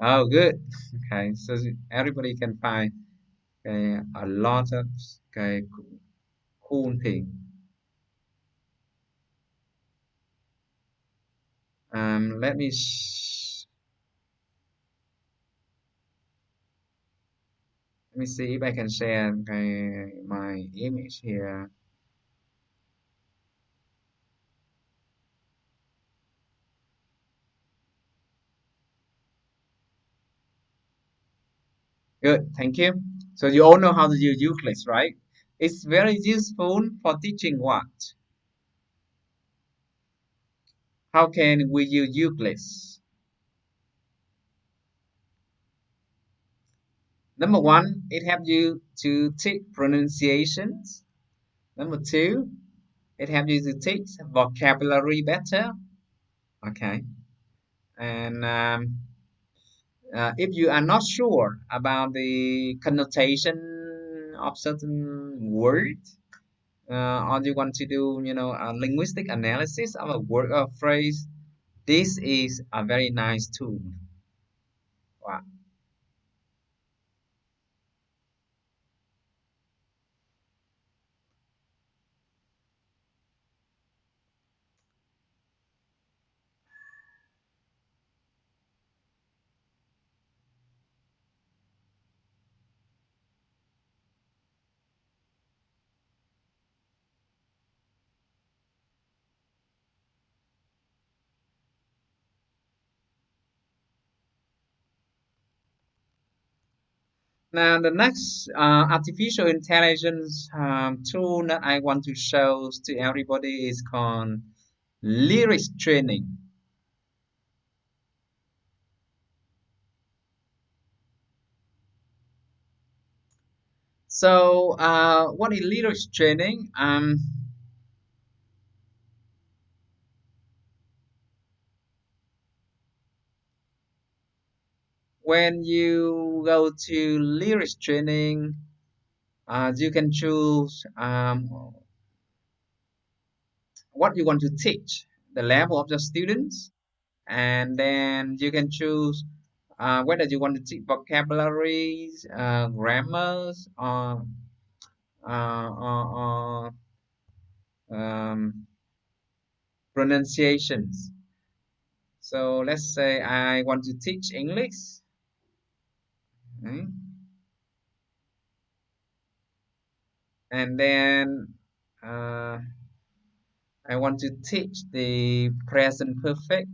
Oh, good. Okay, so everybody can find a lot of cool thing. Let me let me see if I can share my image here. Good, thank you. So you all know how to use Euclid, right? It's very useful for teaching what? How can we use Euclid? Number one, it helps you to teach pronunciations. Number two, it helps you to teach vocabulary better. Okay. And if you are not sure about the connotation of certain words, or you want to do, a linguistic analysis of a word or phrase, this is a very nice tool. Wow. Now, the next artificial intelligence tool that I want to show to everybody is called lyrics training. So, what is lyrics training? When you go to lyrics training, you can choose what you want to teach, the level of the students, and then you can choose whether you want to teach vocabularies, grammars, or pronunciations. So let's say I want to teach English, right? And then uh, I want to teach the present perfect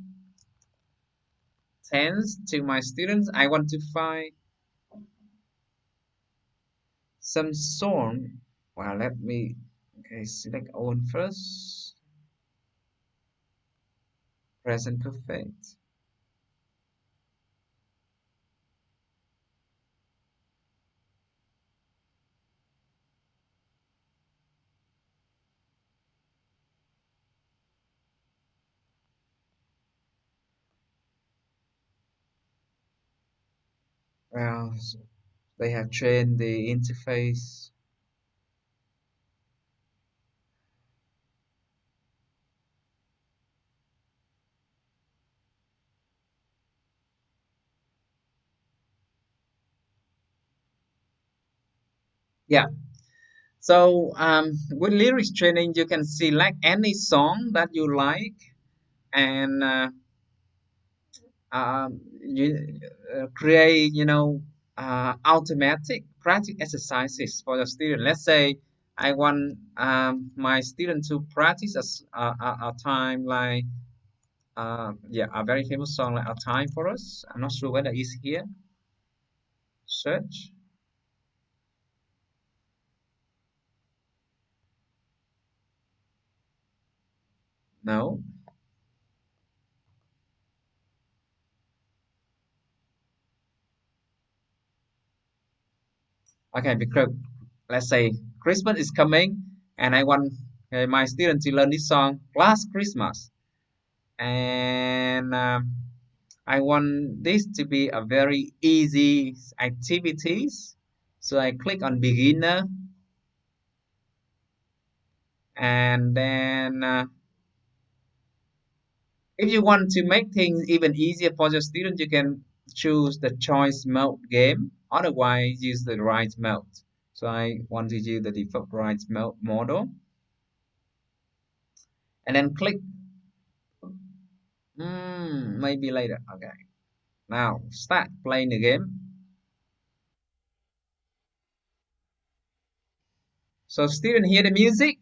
tense to my students. I want to find some song. Well, let me select on first. Present perfect. Well, they have trained the interface. Yeah. So with lyrics training, you can select any song that you like, and you create, automatic practice exercises for the student. Let's say I want my student to practice a time like yeah, a very famous song like "A Time for Us." I'm not sure whether it's here. Search. No. Okay, because let's say Christmas is coming, and I want my student to learn this song last Christmas, and I want this to be a very easy activities. So I click on beginner, and then if you want to make things even easier for your student, you can choose the choice mode game. Otherwise, use the right mode. So I want to use the default right mode model, and then click maybe later. Okay. Now start playing the game. So student hear the music.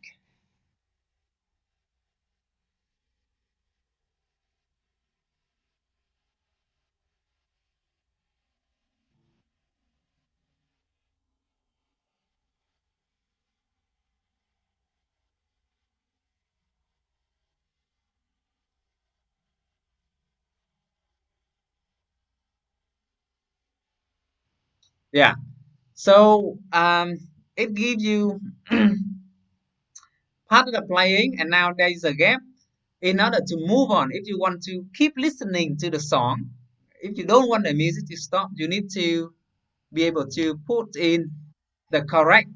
Yeah. So it gives you part of the playing, and now there is a gap. In order to move on, if you want to keep listening to the song, if you don't want the music to stop, you need to be able to put in the correct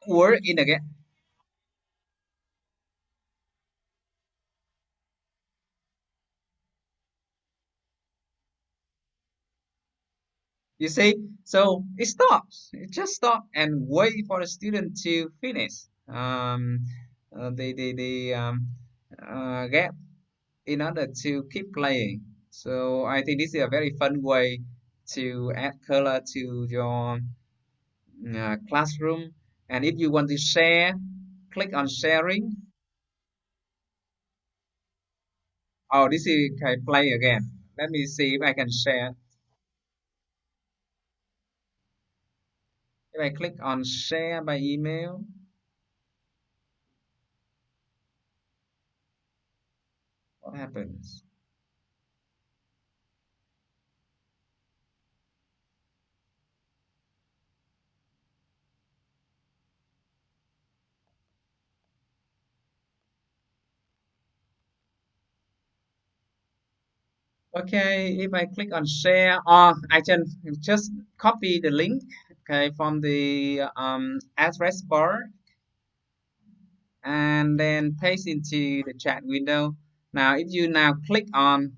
word in again. You see, so it stops. It just stops and wait for the student to finish. The gap in order to keep playing. So I think this is a very fun way to add color to your classroom. And if you want to share, click on sharing. Oh, this is can play again. Let me see if I can share. If I click on share by email, what happens? Okay, if I click on share, or I can just copy the link, okay, from the address bar and then paste into the chat window. Now, if you now click on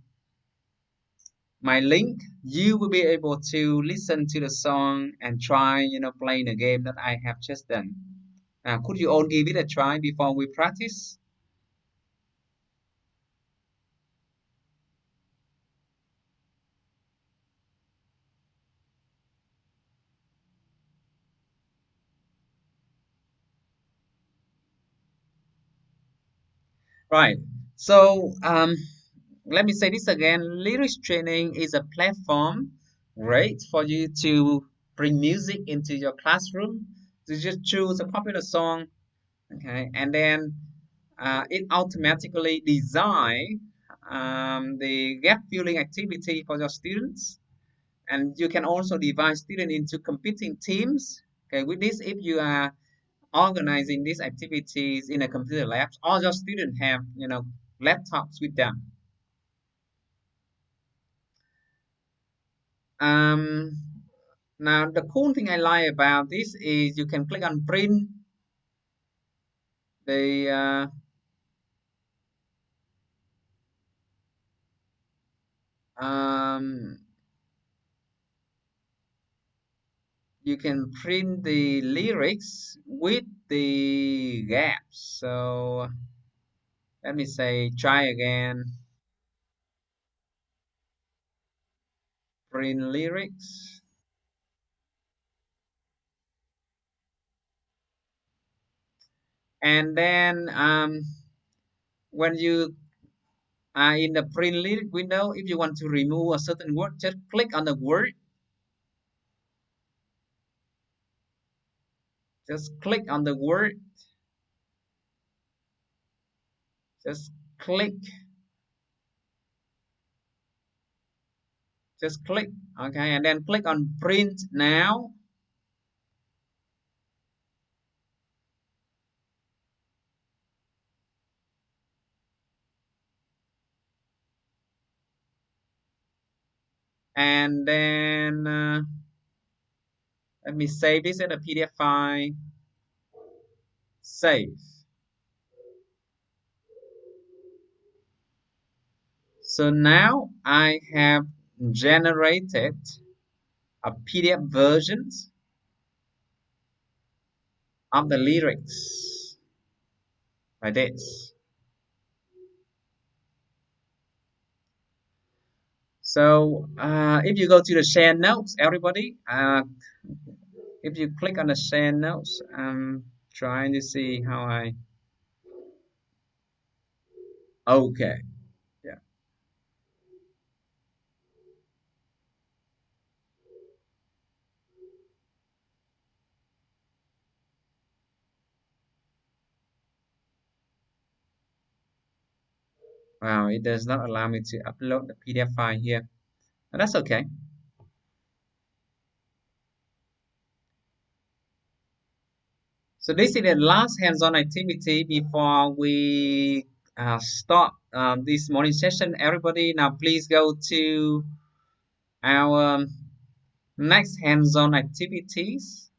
my link, you will be able to listen to the song and try, playing the game that I have just done. Now, could you all give it a try before we practice? Right. So, let me say this again. Lyrics training is a platform great for you to bring music into your classroom. To just choose a popular song, okay, and then it automatically design the gap filling activity for your students, and you can also divide students into competing teams. Okay, with this, if you are organizing these activities in a computer lab, all your students have laptops with them. Um, Now the cool thing I like about this is you can click on print the um, you can print the lyrics with the gaps. So let me say try again, print lyrics, and then when you are in the print lyric window, if you want to remove a certain word, just click on the word. Just click on the word. Just click. Just click. Okay, and then click on print now. And then let me save this as a PDF file. Save. So now I have generated a PDF versions of the lyrics like this. So if you go to the share notes, everybody, if you click on the share notes, I'm trying to see how I. Okay, yeah. Wow, it does not allow me to upload the PDF file here. But that's okay. So this is the last hands-on activity before we start this morning session. Everybody, now please go to our next hands-on activities.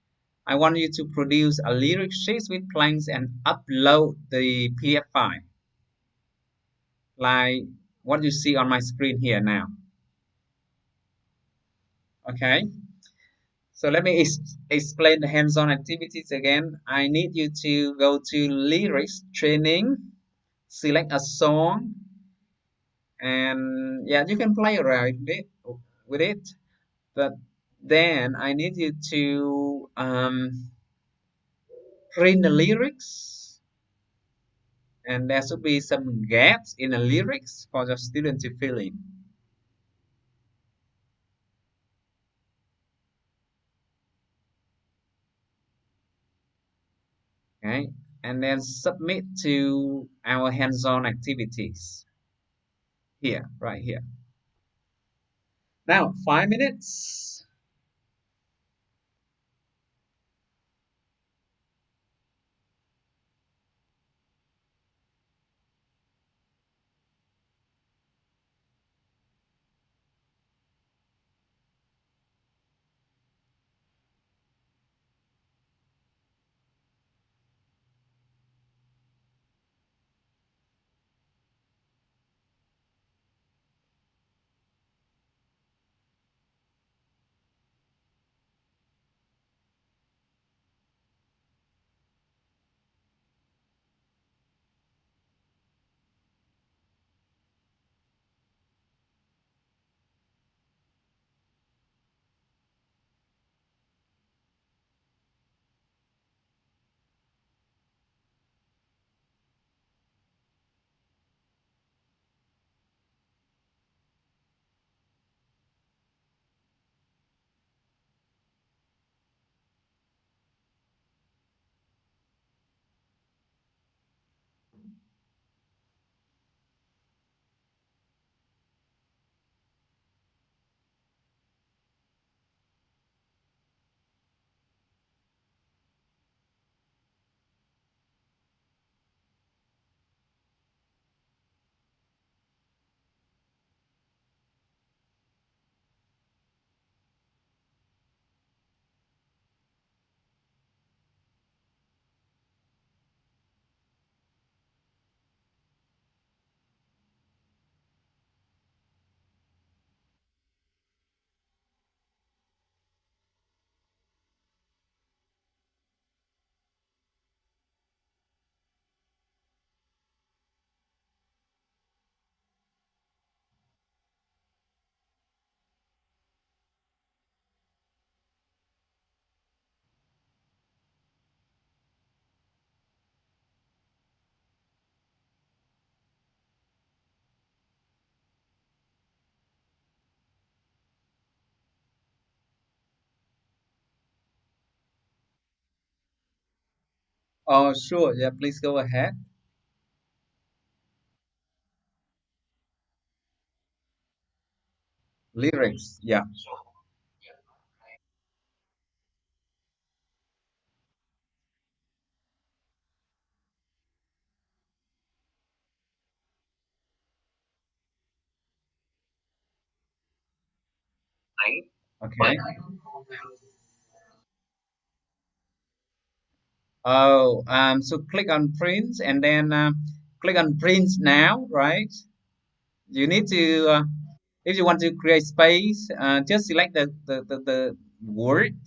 I want you to produce a lyric sheet with planks and upload the PDF file, like what you see on my screen here now. Okay, so let me explain the hands-on activities again. I need you to go to lyrics training, select a song, and yeah, you can play around with it. But then I need you to print the lyrics, and there should be some gaps in the lyrics for the student to fill in. Okay, and then submit to our hands-on activities here, right here. Now, 5 minutes. Oh, sure. Yeah, please go ahead. Lyrics. Yeah. Okay. Oh, so click on print and then click on print now, right? You need to. If you want to create space, just select the word,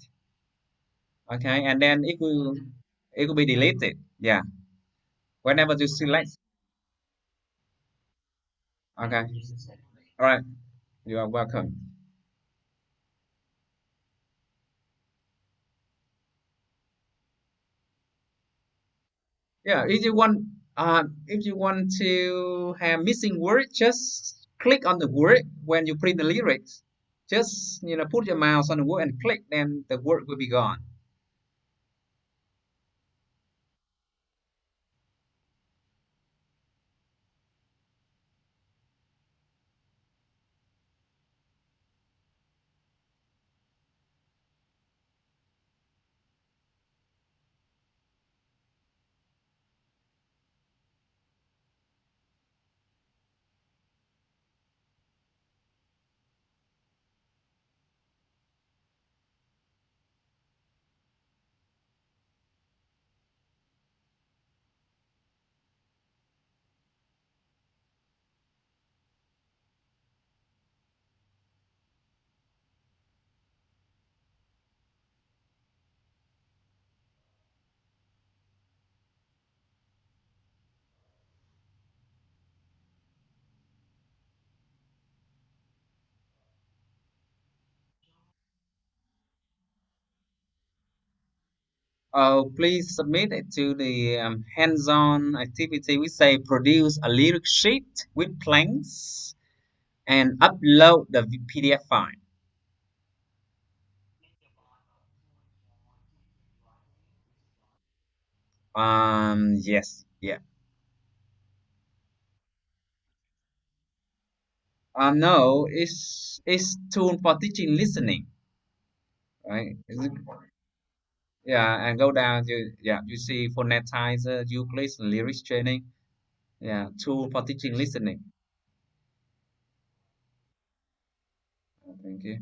okay, and then it will be deleted. Yeah, whenever you select. Okay, all right, you are welcome. Yeah, if you want to have missing word, just click on the word when you print the lyrics. Just put your mouse on the word and click, then the word will be gone. Oh, please submit it to the hands-on activity. We say produce a lyric sheet with planks and upload the PDF file. Yes, yeah. No, it's tool for teaching listening, right? Yeah, and go down to, yeah, you see phonetizer, Euclid, lyrics training. Yeah, tool for teaching listening. Thank you.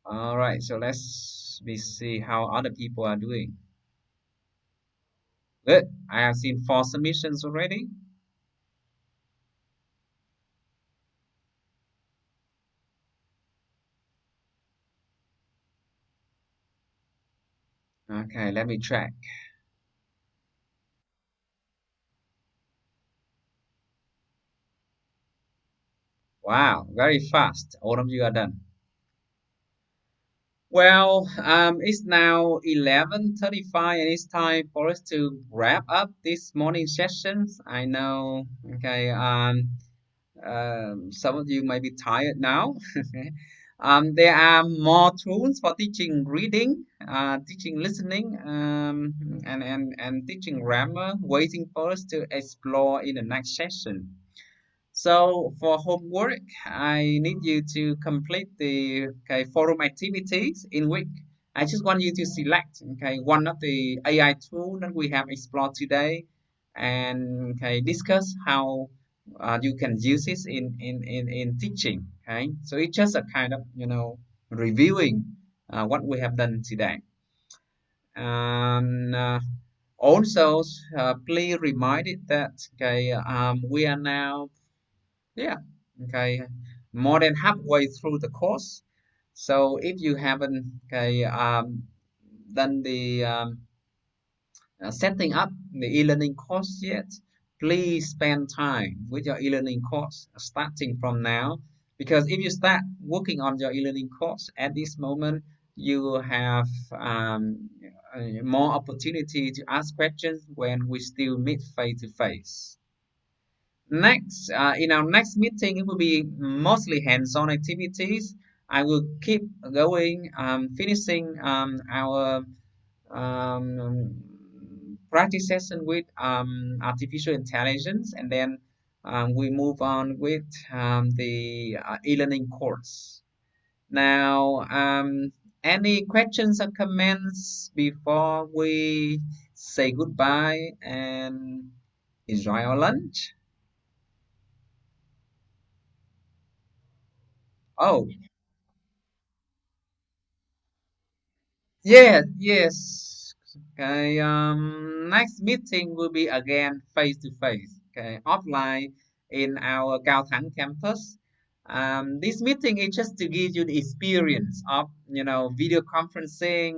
All right, so let's we see how other people are doing. Good. I have seen four submissions already. Okay, let me check. Wow, very fast. All of you are done. Well, it's now 11:35 and it's time for us to wrap up this morning sessions. I know, okay, some of you may be tired now. There are more tools for teaching reading, teaching listening, and teaching grammar waiting for us to explore in the next session. So for homework, I need you to complete the forum activities in which I just want you to select one of the AI tool that we have explored today and discuss how you can use it in teaching. Okay, so it's just a kind of reviewing what we have done today. And also, please reminded that we are now, yeah, okay, more than halfway through the course. So if you haven't done the setting up the e-learning course yet, please spend time with your e-learning course starting from now. Because if you start working on your e-learning course at this moment, you will have more opportunity to ask questions when we still meet face to face. Next, in our next meeting, it will be mostly hands-on activities. I will keep going, finishing our practice session with artificial intelligence, and then we move on with the e-learning course. Now, any questions or comments before we say goodbye and enjoy our lunch? Oh, yes, yes. Okay, next meeting will be again face to face. Okay, offline in our Cao Thắng campus. This meeting is just to give you the experience of video conferencing,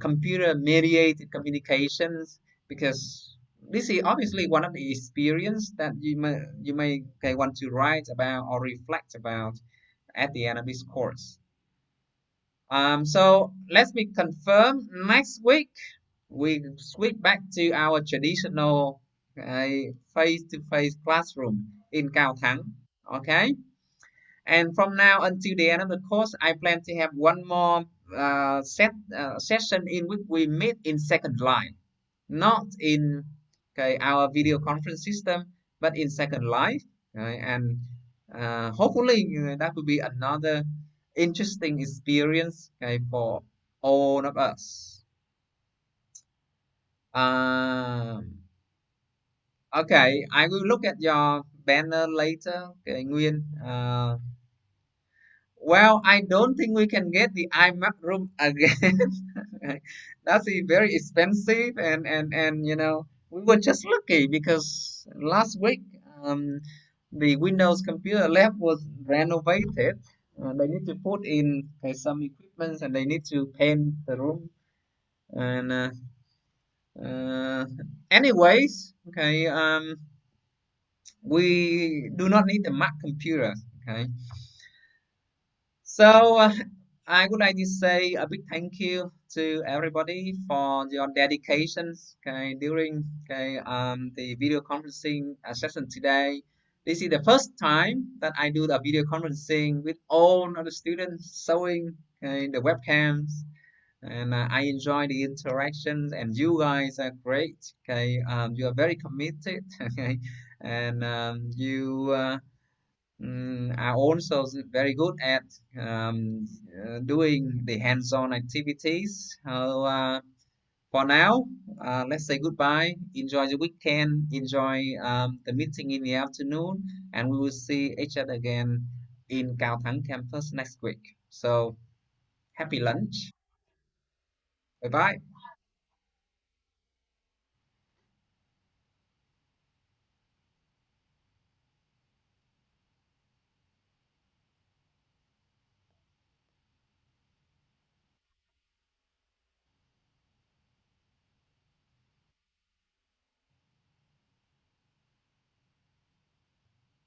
computer mediated communications, because this is obviously one of the experience that you may okay, want to write about or reflect about at the end of this course. So let me confirm, next week we switch back to our traditional face-to-face classroom in Cao Thắng. Okay. And from now until the end of the course, I plan to have one more session in which we meet in Second Life, not in okay, our video conference system, but in Second Life. Okay? And hopefully that will be another interesting experience, okay, for all of us. Um, okay, I will look at your banner later. Okay, Nguyên. Well, I don't think we can get the iMac room again. That's very expensive, and we were just lucky because last week the Windows computer lab was renovated. They need to put in some equipment, and they need to paint the room. And uh, anyways, okay, we do not need a Mac computer. Okay. So I would like to say a big thank you to everybody for your dedications, okay, during the video conferencing session today. This is the first time that I do the video conferencing with all of the students showing the webcams, and I enjoy the interactions. And you guys are great. Okay, you are very committed. Okay, and you. Are also very good at doing the hands-on activities. So for now, let's say goodbye. Enjoy the weekend. Enjoy the meeting in the afternoon, and we will see each other again in Cao Thắng campus next week. So happy lunch. Bye bye.